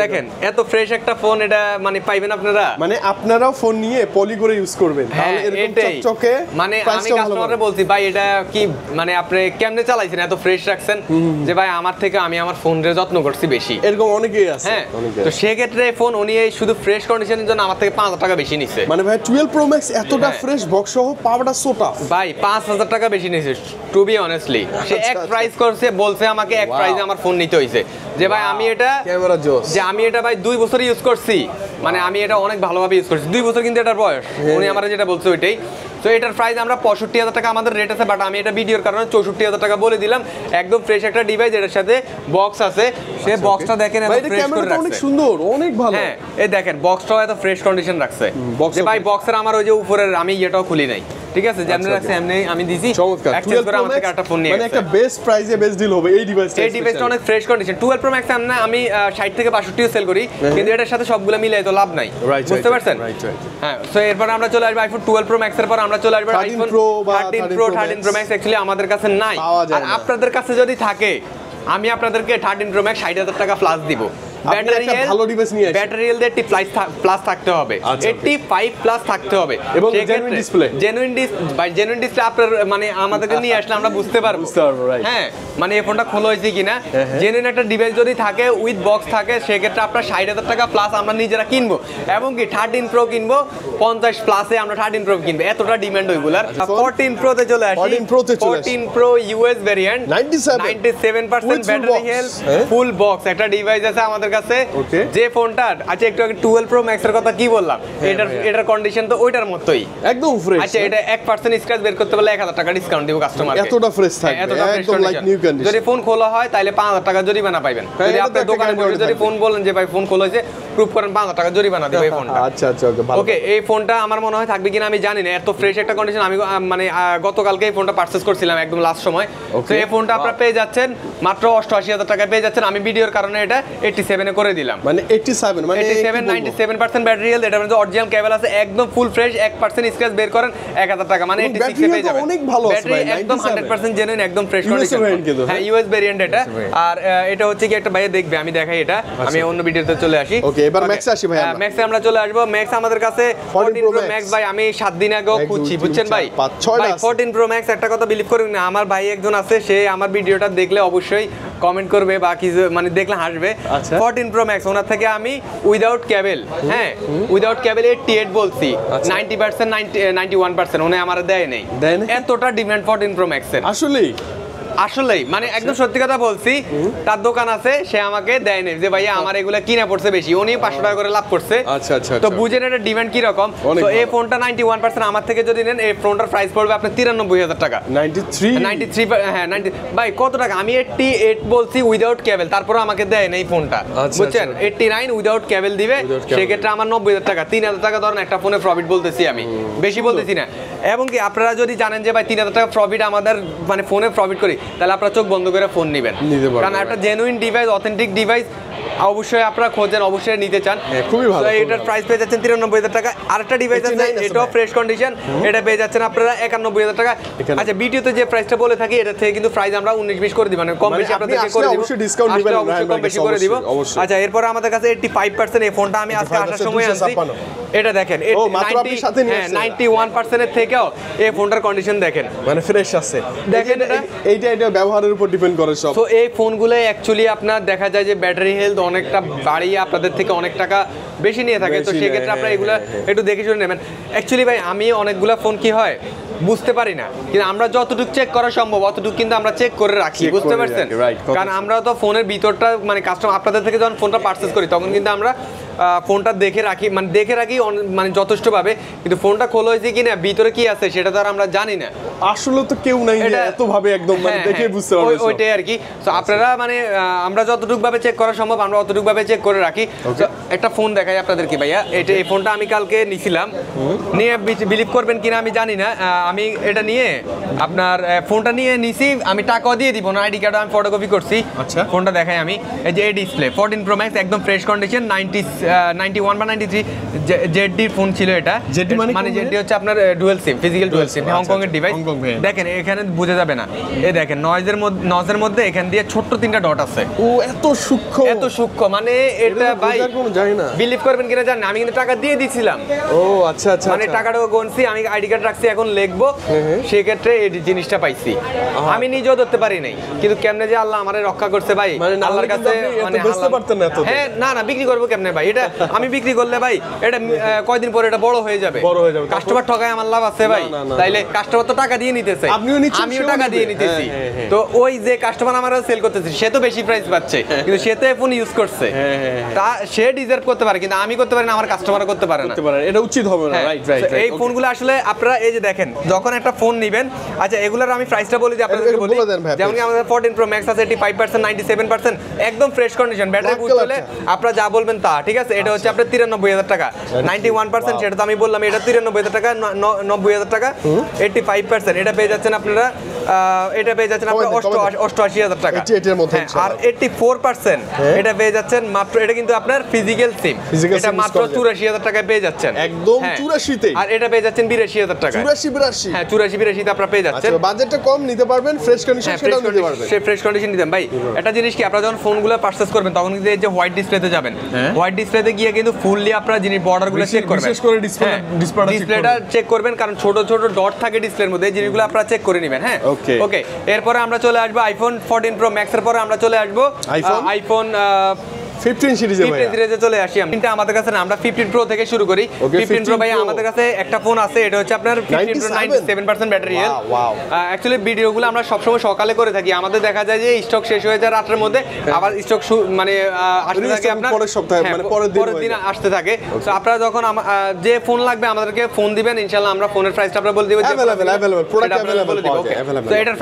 দেখেন এত ফ্রেশ একটা ফোন, এটা মানে পাইবেন আপনারা, মানে আপনারাও ফোন নিয়ে পলি করে ইউজ করবেন, তাহলে এরকম চকচকে। মানে আমি কাস্টমারে বলছি ভাই এটা কি মানে আপনি কেমনে চালাইছেন, এত ফ্রেশ রাখছেন, যে ভাই আমার থেকে আমি আমার ফোনের যত্ন করছি বেশি, এরকম অনেকেই আছে। হ্যাঁ তো সেক্ষেত্রে ফোন উনি শুধু ফ্রেশ কন্ডিশনের জন্য আমার থেকে 5,000 টাকা বেশি নিচ্ছে। মানে ভাই 12 প্রো ম্যাক্স এতটা ফ্রেশ বক্স সহ পাওয়াটা সোটা ভাই 5,000 টাকা বেশি নিয়েছে টু বি অনেস্টলি। সে এক প্রাইস করছে, বলছে আমাকে এক প্রাইসে আমার ফোন নিতে হইছে যে ভাই আমি এটা ক্যামেরা জোস, যে আমি এটা ভাই 2 বছর ইউজ করছি, মানে আমি এটা অনেক ভালোভাবে ইউজ করছি 2 বছর, কিন্তু এটার বয়স উনি আমার যেটা বলছে ওইটাই। তো এটার প্রাইস আমরা 65,000 টাকা আমাদের রেট আছে, বাট আমি এটা ভিডিওর কারণে 64,000 টাকা বলে দিলাম। একদম ফ্রেশ একটা ডিভাইস, এটার সাথে বক্স আছে, সে বক্সটা দেখেন এত ফ্রেশ করে রাখছে, অনেক সুন্দর, অনেক ভালো। হ্যাঁ এই দেখেন বক্সটাও এত ফ্রেশ কন্ডিশন রাখছে যে ভাই বক্সের আমার ওই যে উপরের আমি এটাও খুলি নাই, ঠিক আছে, যেমন রাখছে এমনি আমি দিছি। চমৎকার। এক্সচেঞ্জ করে আমাদের একটা ফোন নিয়ে মানে একটা বেস্ট প্রাইসে বেস্ট ডিল হবে এই ডিভাইসটা। এই ডিভাইসটা অনেক ফ্রেশ কন্ডিশন। 12 Pro Max আমি 60 থেকে 62 সেল করি, কিন্তু এটার সাথে সবগুলো মিলাই তো লাভ নাই, বুঝতে পারছেন? হ্যাঁ, সো এরপর আমরা চলে আসবো আইফোন 12 Pro Max এর পর আমরা চলে আসবো iPhone 13 Pro 13 Pro Max actually আমাদের কাছে নাই, আর আপনাদের কাছে যদি থাকে আমি আপনাদেরকে 13 Pro Max 60,000 টাকা প্লাস দিব। ব্যাটারি হেলথ 80 প্লাস থাকতে হবে, 85 প্লাস থাকতে হবে, এবং জেনুইন ডিসপ্লে। জেনুইন ডিসপ্লে আপনার মানে আমাদেরকে নিয়ে আসলে আমরা বুঝতে পারবো, রাইট। হ্যাঁ মানে এই ফোনটা খোলা হয়েছে কিনা। জেনুইন একটা ডিভাইস যদি থাকে উইথ বক্স থাকে, সেক্ষেত্রে আপনার 60,000 টাকা প্লাস আমরা নিজেরা কিনবো, এবং কি 13 Pro কিনবো 50 প্লাসে আমরা 13 Pro কিনবো, এতটা ডিমান্ড ওইগুলার। 14 Pro তে চলে আসি। 14 Pro US variant 97% battery health, full box একটা ডিভাইস আছে আমাদের কাছে। যে ফোনটা আচ্ছা একটু আগে 12 Pro Max এর কথা কি বললাম, এটার কন্ডিশন তো ওইটার মতোই একদম ফ্রেশ। আচ্ছা এটা 1% স্ক্র্যাচ বের করতে পারলে 1000 টাকা ডিসকাউন্ট দিব কাস্টমারকে, এতটা ফ্রেশ থাকবে, একদম লাইক নিউ কন্ডিশন। যদি ফোন খোলা হয় তাহলে 5000 টাকা জরিমানা পাবেন। যদি আপনি দোকানে বসে যদি ফোন বলেন যে ভাই ফোন খোলা হয়েছে, প্রুফ করেন, 5000 টাকা জরিমানা দিবে এই ফোনটা। আচ্ছা আচ্ছা ওকে ভালো। ওকে এই ফোনটা আমার মনে হয় থাকবে কিনা আমি জানি না, এত ফ্রেশ একটা কন্ডিশন। আমি মানে গতকালকে এই ফোনটা পারচেজ করছিলাম একদম লাস্ট সময়। তো এই ফোনটা আপনারা পেয়ে যাচ্ছেন মাত্র 88,000 টাকায় পেয়ে যাচ্ছেন। আমি ভিডিওর কারণে এটা 87 এ করে দিলাম, মানে 87 মানে 97% ব্যাটারি হেলথ। এটা মানে অরিজিনাল কেবল আছে, একদম ফুল ফ্রেশ, 1% স্ক্র্যাচ বের করেন 1000 টাকা, মানে 86 এ পেয়ে যাবেন। অনেক ভালো আছে ভাই, একদম 100% জেনুইন, একদম ফ্রেশ কন্ডিশন। হ্যাঁ ইউএস ভেরিয়েন্ট এটা। আর এটা হচ্ছে কি একটা ভাই দেখবে, আমি দেখাই এটা, আমি অন্য ভিডিওতে চলে আসি। ওকে এবার ম্যাক্সে আসি ভাই, ম্যাক্সে আমরা চলে আসবো। ম্যাক্স আমাদের কাছে 14 Pro Max ভাই আমি 7 দিন আগেও খুঁজছি, বুঝছেন ভাই। ভাই 14 Pro Max একটা কথা বিলিভ করুন না, আমার ভাই একজন আছে, সে আমার ভিডিওটা দেখলে অবশ্যই কমেন্ট করবে বা কিছু মানে দেখলে হাসবে। 14 Pro Max ওনার থেকে আমি উইদাউট কেবল, হ্যাঁ উইদাউট কেবল 88 বলছি, 90% 91% উনি আমার দেয় নেই, এতটা ডিমান্ড 14 Pro Max এর। আসলেই মানে একদম সত্যি কথা বলছি, তার দোকান আছে, সে আমাকে দেয় নেই যে ভাইয়া আমার এগুলা কিনা পড়ছে বেশি, উনি 500 টাকা করে লাভ করছে। আচ্ছা আচ্ছা, তো বুঝেন এটা ডিমান্ড কি রকম। তো এই ফোনটা 91% আমার থেকে যদি নেন, এই ফোনটার প্রাইস পড়বে আপনার 93,000 টাকা। 93 হ্যাঁ 90 ভাই কত টাকা, আমি 88 বলছি উইদাউট কেবল, তারপরে আমাকে দেয় না এই ফোনটা, বুঝছেন। 89 উইদাউট কেবল দিবে, সেক্ষেত্রে আমার 90,000 টাকা, 3,000 টাকা ধরেন একটা ফোনে প্রফিট বলতেছি আমি, বেশি বলতেছি না। এবং কি আপনারা যদি জানেন যে ভাই 3,000 টাকা প্রফিট আমাদের মানে ফোনে প্রফিট করি, তাহলে আপনারা চোখ বন্ধ করে ফোন নেবেন, কারণ একটা জেনুইন ডিভাইস, অথেন্টিক ডিভাইস অবশ্যই আপনারা খোঁজেন, অবশ্যই নিতে চান। খুবই ভালো। এটার প্রাইস পেয়ে যাচ্ছেন 93,000 টাকা। আরেকটা ডিভাইস আছে, এটাও ফ্রেশ কন্ডিশন, এটা পেয়ে যাচ্ছেন আপনারা 91,000 টাকা। আচ্ছা ভিডিওতে যে প্রাইসটা বলে থাকি, এটা থেকে কিন্তু প্রাইস আমরা 19-20 করে দিব, মানে কম বেশি আপনাদেরকে করে দিব, অবশ্যই ডিসকাউন্ট দিবেন, অবশ্যই কম বেশি করে দিব। আচ্ছা এরপর আমাদের কাছে 85% এই ফোনটা আমি আজকে আসার সময় আনছি, এটা দেখেন 91% এর থেকেও এই ফোনটার কন্ডিশন দেখেন, মানে ফ্রেশ আছে, দেখেন এটা ব্যবহারের উপর ডিপেন্ড করে সব। তো এই ফোনগুলো অ্যাকচুয়ালি আপনার দেখা যায় যে ব্যাটারি হেলথ অনেকটা বাড়িয়ে আপনাদের থেকে অনেক টাকা বেশি নিয়ে থাকে, তো সেক্ষেত্রে আপনারা এগুলো একটু দেখে শুনে নেবেন। অ্যাকচুয়ালি ভাই আমি অনেকগুলো ফোন কি হয় বুঝতে পারি না, কিন্তু আমরা যতটুকু চেক করা সম্ভব অতটুকু কিন্তু আমরা চেক করে রাখি, বুঝতে পারছেন। কারণ আমরা তো ফোনের ভিতরটা মানে কাস্টমার আপনাদের থেকে যখন ফোনটা পারচেজ করি, তখন কিন্তু আমরা ফোনটা দেখে রাখি, মানে দেখে রাখি মানে যথেষ্টভাবে, কিন্তু ফোনটা খোলা হয়েছে কিনা, ভিতরে কি আছে সেটা তো আর আমরা জানি না। আসলে তো কেউ নাই এত ভাবে একদম মানে দেখে বুঝতে পারবে, ওইটাই আর কি। তো আপনারা মানে আমরা যতটুকু ভাবে চেক করা সম্ভব আমরা অতটুকু ভাবে চেক করে রাখি। একটা ফোন দেখাই আপনাদের কি ভাইয়া, এটা এই ফোনটা আমি কালকে নিছিলাম, নিয়ে বিলিভ করবেন কিনা আমি জানি না, আমি এটা নিয়ে আপনার ফোনটা নিয়ে নিছি, আমি টাকাও দিয়ে দিব না, আইডি কার্ড আমি ফটোকপি করছি। আচ্ছা ফোনটা দেখাই আমি, এই যে এই ডিসপ্লে 14 Pro Max একদম ফ্রেশ কন্ডিশন, 91 বা 93 জেডডি ফোন ছিল এটা। জেডডি মানে জেডডি হচ্ছে আপনার dual SIM, physical dual SIM, Hong Kong এর ডিভাইস। দেখেন এখানে বোঝা যাবে না, এই দেখেন নয়েজের মধ্যে এখান দিয়ে ছোট্ট 3টা ডট আছে। ও এত সূক্ষ্ম মানে এটা ভাই জানি না, বিলিভ করবেন কিনা জানেন, আমি কিন্তু টাকা দিয়ে দিয়েছিলাম। ও আচ্ছা আচ্ছা, মানে টাকাটাও গনছি, আমি আইডি কার্ড রাখছি, এখন লিখবো, সেই ক্ষেত্রে এই জিনিসটা পাইছি। আমি নিজেও ধরতে পারি নাই, কিন্তু কেমনে যে আল্লাহ আমারে রক্ষা করছে ভাই, আল্লাহর কাছে মানে বুঝতে পারতেন না। হ্যাঁ না বিক্রি করবো কেমনে ভাই, এটা এটা আমি বিক্রি করলে ভাই এটা কয়দিন পরে এটা বড় হয়ে যাবে, কাস্টমার ঠকায় আমার লাভ আছে ভাই? তাইলে কাস্টমার তো টাকা দিয়ে নিতেছে, আমিও টাকা দিয়ে নিতেছি, তো ওই যে কাস্টমার আমার সেল করতেছে সে তো বেশি প্রাইস পাচ্ছে, কিন্তু সে তো ফোন ইউজ করছে, তা সে ডিজার্ভ করতে পারে, কিন্তু আমি করতে পারি না, আমার কাস্টমার করতে পারে না, এটা উচিত হবে না। Right right. এই ফোনগুলো আসলে আপনারা এই যে দেখেন যখন একটা ফোন নেবেন, আচ্ছা এগুলোর আমি প্রাইসটা বলি যে আপনাদেরকে বলি, যেমন কি আমাদের 14 Pro Max আছে 85% 97% একদম ফ্রেশ কন্ডিশন, ব্যাটারি বুস্ট হলে আপনারা যা বলবেন তা, ঠিক আছে? এটা হচ্ছে আপনার 93,000 টাকা, 91% সেটা তো আমি বললাম, এটা 93,000 টাকা, 90,000 টাকা, 85% এটা পেয়ে যাচ্ছেন আপনারা, এটা পেয়ে যাচ্ছেন আপনারা 88,000 টাকা, আর 84% এটা পেয়ে যাচ্ছেন মাত্র, এটা কিন্তু আপনার ফিজিক্যাল সিম, এটা মাত্র 84,000 টাকায় পেয়ে যাচ্ছেন, একদম 84 তে, আর এটা পেয়ে যাচ্ছেন 82,000 টাকা, 84 হ্যাঁ 84 তে আপনারা পেয়ে যাচ্ছেন। আচ্ছা বাজেটটা কম নিতে পারবেন, ফ্রেশ কন্ডিশন সেটাও নিতে পারবেন, সে ফ্রেশ কন্ডিশন নিতেন ভাই। একটা জিনিস কি, আপনারা যখন ফোনগুলো পারচেজ করবেন তখন কিন্তু এই যে হোয়াইট ডিসপ্লেতে যাবেন, হোয়াইট ডিসপ্লেতে গিয়ে কিন্তু ফুললি আপনারা জিনিস বর্ডারগুলো চেক করবেন, বিশেষ করে ডিসপ্লেটা চেক করবেন, কারণ ছোট ছোট ডট থাকে ডিসপ্লের মধ্যে, এই জিনিসগুলো আপনারা চেক করে নেবেন। হ্যাঁ ওকে, এরপরে আমরা চলে আসবো আইফোন 14 Pro Max এর পরে আমরা চলে আসবো আইফোন 15 সিরিজে ভাই, 15 সিরিজে চলে আসি। কিন্তু আমাদের কাছে না, আমরা 15 Pro থেকে শুরু করি। 15 Pro ভাই আমাদের কাছে একটা ফোন আছে, এটা হচ্ছে আপনার 15 Pro 97% ব্যাটারি হেলথ। অ্যাকচুয়ালি ভিডিওগুলো আমরা সবসময় সকালে করে থাকি, আমাদের দেখা যায় যে স্টক শেষ হয়ে যায় রাতের মধ্যে, আবার স্টক মানে আসতে থাকে আপনার পরের সপ্তাহে, মানে পরের দিন আসতে থাকে। তো আপনারা যখন যে ফোন লাগবে আমাদেরকে ফোন দিবেন, ইনশাআল্লাহ আমরা ফোনের প্রাইসটা আপনারা বলে দিব, अवेलेबल প্রোডাক্ট अवेलेबल বলে দিব। ওকে, তো এটার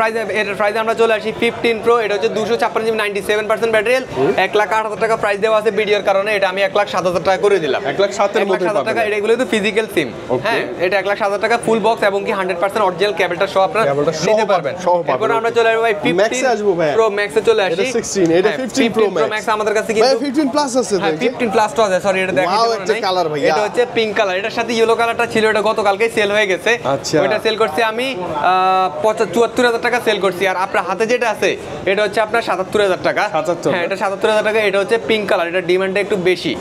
প্রাইস আমরা চলে আসি 15 Pro, এটা হচ্ছে 256 জিবি 97% ব্যাটারি হেলথ, 1,08,000 টাকা প্রাইস দেওয়া আছে ভিডিওর কারণে, এটা আমি 1,07,000 টাকা করে দিলাম। 1,07,000 এর মধ্যে পাবেন টাকা, এগুলো তো ফিজিক্যাল সিম। হ্যাঁ, এটা 1,07,000 টাকা ফুল বক্স এবং কি 100% অরিজিনাল কেবলটা সহ আপনারা নিতে পারবেন। এরপর আমরা চলে আসব ভাই 15 Pro Max এ চলে আসি। এটা 16, এটা 15 Pro Max আমাদের কাছে কিন্তু 15 প্লাস আছে, হ্যাঁ 15 প্লাস তো আছে, সরি এটা দেখাইতে পারি না। এটা হচ্ছে পিঙ্ক কালার, এটার সাথে ইয়েলো কালারটা ছিল, এটা গতকালকেই সেল হয়ে গেছে। ওটা সেল করছি আমি 74,000 টাকা সেল করছি, আর আপনার হাতে যেটা আছে এটা হচ্ছে আপনার 77,000 টাকা। হ্যাঁ, এটা 77,000 টাকা, এটা হচ্ছে পিঙ্ক কালার, এটা ডিমান্ডটা একটু বেশি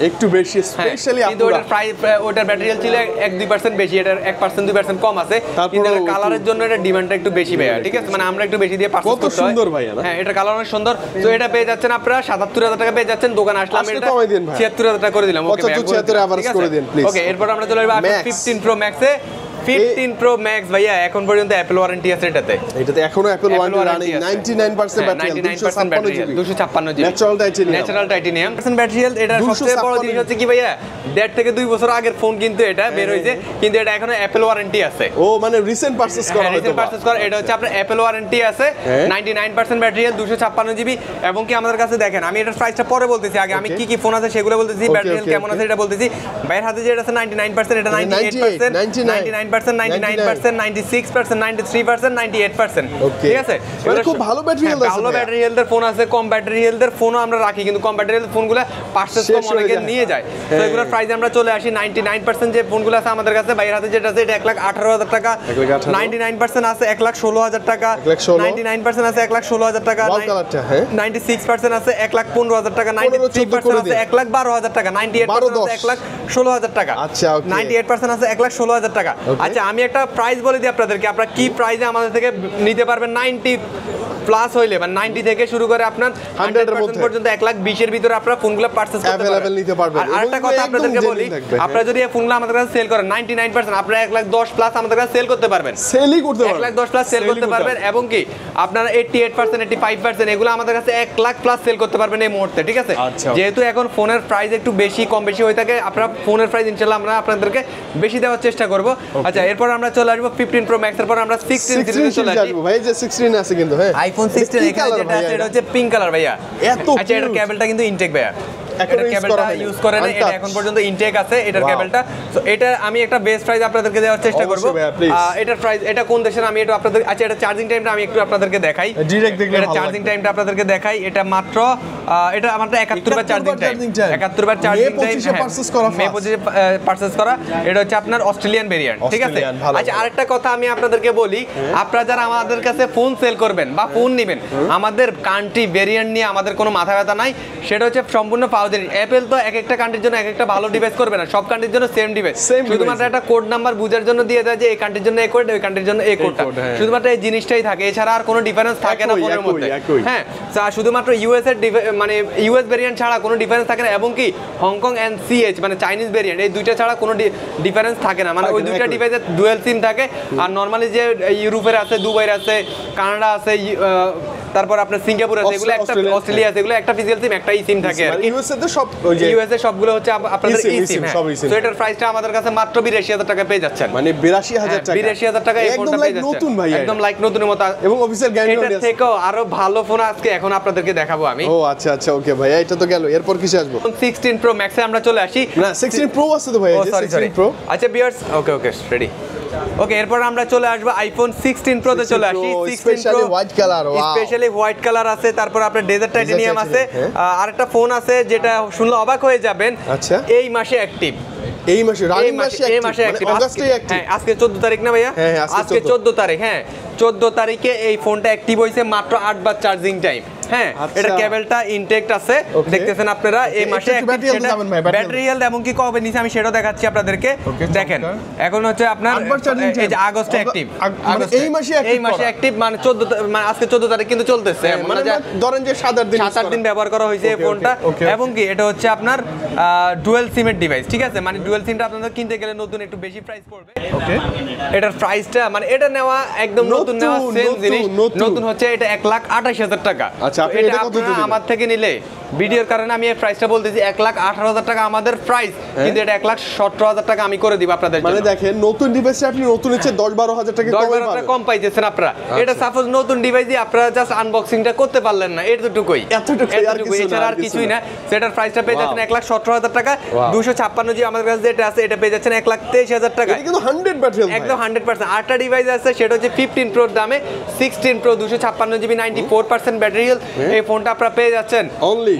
স্পেশালি, কিন্তু ওটার প্রাইস, ওটার ব্যাটারি হেলথ ছিল 1-2% বেশি, এটার 1%-2% কম আছে, কিন্তু এর কালারের জন্য এটা ডিমান্ডটা একটু বেশি ভাইয়া, ঠিক আছে? মানে আমরা একটু বেশি দিয়ে পারচেজ করতে হয়। কত সুন্দর ভাইয়া না? হ্যাঁ, এটা কালার অনেক সুন্দর। তো এটা পেয়ে যাচ্ছেন আপনারা 77,000 টাকা পেয়ে যাচ্ছেন, দোকানে আসলাম এটা 76,000 টাকা করে দিলাম। ওকে ভাই, 76 এভারেজ করে দিন প্লিজ। ওকে, এরপর আমরা চলে আসব 15 Pro Max এ। 15 Pro Max ভাইয়া এখন পর্যন্ত অ্যাপল ওয়ারেন্টি আছে এটাতে এখনো Apple warranty running, 99% battery health, 256 GB natural titanium battery health. এটার সবচেয়ে বড় জিনিস হচ্ছে কি ভাইয়া, 1.5 থেকে 2 বছর আগের ফোন কিন্তু এটা বের হইছে, কিন্তু এটা এখনো অ্যাপল ওয়ারেন্টি আছে। ও মানে রিসেন্ট পারচেজ করা হয়তো, রিসেন্ট পারচেজ করা, এটা হচ্ছে আপনার অ্যাপল ওয়ারেন্টি আছে, 99% ব্যাটারি হেলথ, 256 জিবি। এবং কি আমাদের কাছে দেখেন, আমি এটার প্রাইসটা পরে বলতেছি, আগে আমি কি কি ফোন আছে সেগুলো বলতেছি, ব্যাটারি হেলথ কেমন আছে এটা বলতেছি। ভাইয়ের হাতে যেটা আছে 99%, এটা 98%, 99%, 99%, 96%, 93%, 98%, ঠিক আছে? মানে খুব ভালো ব্যাটারি হেলথ আছে, ভালো ব্যাটারি হেলথের ফোন আছে, কম ব্যাটারি হেলথের ফোনও আমরা রাখি, কিন্তু কম ব্যাটারি হেলথ ফোনগুলো পারচেজ কম অনেকে নিয়ে যায়। তো এগুলোর প্রাইসে আমরা চলে আসি 99% যে ফোনগুলো আছে আমাদের কাছে, ভাইয়ের হাতে যেটা আছে এটা 1,18,000 টাকা, 99% আছে 1,16,000 টাকা, 99% আছে 1,16,000 টাকা, 96% আছে 1,15,000 টাকা, 93% আছে 1,12,000 টাকা, 98% আছে 1,16,000 টাকা, 98% আছে 1,16,000 টাকা। আচ্ছা, আমি একটা প্রাইস বলে দিই আপনাদেরকে, আপনারা কি প্রাইসে আমাদের থেকে নিতে পারবেন। 90 প্লাস হইলে মানে 90 থেকে শুরু করে আপনার 100% পর্যন্ত 1,20,000 এর ভিতরে আপনারা ফোনগুলো পারচেজ করতে পারবেন, নিতে পারবেন। আর একটা কথা আপনাদেরকে বলি, আপনারা যদি এই ফোনগুলো আমাদের কাছে সেল করেন 99%, আপনারা 1,10,000 প্লাস আমাদের কাছে সেল করতে পারবেন, সেলই করতে পারবেন, 1,10,000 প্লাস সেল করতে পারবেন। এবং কি আপনারা 88%, 85% এগুলো আমাদের কাছে 1,00,000 প্লাস সেল করতে পারবেন এই মুহূর্তে, ঠিক আছে? যেহেতু এখন ফোনের প্রাইস একটু বেশি কম বেশি হয়ে থাকে, আপনারা ফোনের প্রাইস ইনশাআল্লাহ আমরা আপনাদেরকে বেশি দেওয়ার চেষ্টা করব। আচ্ছা, এরপর আমরা চলে আসবো 15 Pro Max এর পর আমরা 16 সিরিজে চলে আসি। ভাই যে 16 আছে কিন্তু, হ্যাঁ আইফোন 16 এখানে যেটা আছে এটা হচ্ছে পিঙ্ক কালার ভাইয়া। আচ্ছা, এটার কেবলটা কিন্তু ইনটেক ভাইয়া, এটার কেবলটা ইউজ করে না, এটা এখন পর্যন্ত ইনটেক আছে এটার কেবলটা। সো এটা আমি একটা বেস্ট প্রাইস আপনাদেরকে দেওয়ার চেষ্টা করব। এটার প্রাইস, এটা কোন দেশের আমি এটা আপনাদের, আচ্ছা এটা চার্জিং টাইমটা আমি একটু আপনাদেরকে দেখাই, ডাইরেক্ট দেখলে ভালো। এটা চার্জিং টাইমটা আপনাদেরকে দেখাই, এটা মাত্র এটা আমাদের 71 বার চার্জিং টাইম, 71 বার চার্জিং টাইম, মে 25 পারচেজ করা। এটা হচ্ছে আপনার অস্ট্রেলিয়ান ভেরিয়েন্ট, ঠিক আছে? আচ্ছা, আরেকটা কথা আমি আপনাদেরকে বলি, আপনারা যারা আমাদের কাছে ফোন সেল করবেন বা ফোন নেবেন, আমাদের কান্ট্রি ভেরিয়েন্ট নিয়ে আমাদের কোনো মাথা ব্যথা নাই, সেটা হচ্ছে সম্পূর্ণ মজার অ্যাপেল তো এক একটা কান্ট্রির জন্য এক একটা ভালো ডিভাইস করবে না, সব কান্ট্রির জন্য সেম ডিভাইস, শুধুমাত্র একটা কোড নাম্বার বুঝার জন্য দিয়ে দেয় যে এই কান্ট্রির জন্য এই কোড, ওই কান্ট্রির জন্য এই কোডটা, শুধুমাত্র এই জিনিসটাই থাকে, এছাড়া আর কোনো ডিফারেন্স থাকে না ফোনের মধ্যে। হ্যাঁ, শুধুমাত্র ইউএস এর মানে ইউএস ভেরিয়েন্ট ছাড়া কোনো ডিফারেন্স থাকে না, এবং কি হংকং এন্ড সিএইচ মানে চাইনিজ ভেরিয়েন্ট এই দুইটা ছাড়া কোনো ডিফারেন্স থাকে না, মানে ওই দুইটা ডিভাইসের ডুয়েল সিম থাকে। আর নরমালি যে ইউরোপের আছে, দুবাইয়ের আছে, কানাডা আছে, তারপর আপনার সিঙ্গাপুর আছে, এগুলো একটা অস্ট্রেলিয়া আছে, এগুলো একটা ফিজিক্যাল সিম একটাই সিম থাকে আর ইউএস এর সব ইউএস এর সবগুলো হচ্ছে আপনাদের ই সিম। তো এটার প্রাইসটা আমাদের কাছে মাত্র ৮২,০০০ টাকা পেয়ে যাচ্ছেন, মানে ৮২,০০০ টাকা, ৮২,০০০ টাকা এই ফোনটা পেয়ে যাচ্ছেন নতুন ভাই, একদম লাইক নতুনের মতো, এবং অফিসিয়াল গ্যারান্টি আছে। এর থেকেও আরো ভালো ফোন আজকে এখন আপনাদেরকে দেখাবো আমি। ও আচ্ছা আচ্ছা, ওকে ভাই, এটা তো গেল, এরপর কিসে আসবো? 16 প্রো ম্যাক্সে আমরা চলে আসি। না 16 প্রো আছে তো ভাই, এই যে 16 প্রো। আচ্ছা ভিউয়ার্স, ওকে ওকে রেডি। ওকে, এরপর আমরা চলে আসবো আইফোন 16 প্রো তে চলে আসি। 16 pro white colour, wow, specially white colour আছে, তারপর আপনার ডেজার্ট টাইটানিয়াম আছে, আরেকটা ফোন আছে যেটা শুনলে অবাক হয়ে যাবেন, আচ্ছা এই মাসে অ্যাক্টিভ, এই মাসে রানিং মাসে এই মাসে অ্যাক্টিভ, অগাস্টেই অ্যাক্টিভ। হ্যাঁ, আজকে 14 তারিখ না ভাইয়া? হ্যাঁ, আজকে 14 তারিখ। হ্যাঁ, 14 তারিখে এই ফোনটা অ্যাক্টিভ হইছে, মাত্র 8 বার চার্জিং টাইম। হ্যাঁ, এটা কেবলটা ইনটেক্ট আছে, দেখতেছেন আপনারা। এই মাসে ব্যাটারি হেলথ এবং কি কবে নিছে আমি সেটাও দেখাচ্ছি আপনাদেরকে। দেখেন এখন হচ্ছে আপনার এই যে আগস্টে অ্যাক্টিভ, এই মাসে অ্যাক্টিভ, মানে 14 মানে আজকে 14 তারিখ কিন্তু চলতেছে, মানে ধরেন যে 7-8 দিন ব্যবহার করা হয়েছে এই ফোনটা। এবং কি এটা হচ্ছে আপনার ডুয়াল সিমের ডিভাইস, ঠিক আছে, মানে ডুয়াল সিমটা আপনাদের কিনতে গেলে নতুন একটু বেশি প্রাইস পড়বে। ওকে, এটার প্রাইসটা মানে এটা নেওয়া একদম নতুন নেওয়া সেম জিনিস, নতুন হচ্ছে এটা 1,28,000 টাকা। এটা আপনারা আমার থেকে নিলে ভিডিওর কারণে আমি এই প্রাইসটা বলতেছি 1,18,000 টাকা আমাদের প্রাইস, কিন্তু এটা 1,17,000 টাকা আমি করে দিব আপনাদের জন্য। মানে দেখেন নতুন ডিভাইসে আপনি নতুন হচ্ছে 10-12,000 টাকা কম পাইতেছেন আপনারা। এটা সাপোজ নতুন ডিভাইস দিয়ে আপনারা জাস্ট আনবক্সিংটা করতে পারলেন না, এতটুকুই, এছাড়া আর কিছুই না। সেটার প্রাইসটা পেয়ে যাচ্ছেন 1,17,000 টাকা। 256 জি আমাদের কাছে যেটা আছে এটা পেয়ে যাচ্ছেন 1,23,000 টাকা, এটা কিন্তু 100 ব্যাটারি একদম 100%। আরেকটা ডিভাইস আছে সেটা হচ্ছে 15 প্রোর দামে 16 প্রো 256 জিবি 94% ব্যাটারি হেলথ। এই ফোনটা আপনারা পেয়ে যাচ্ছেন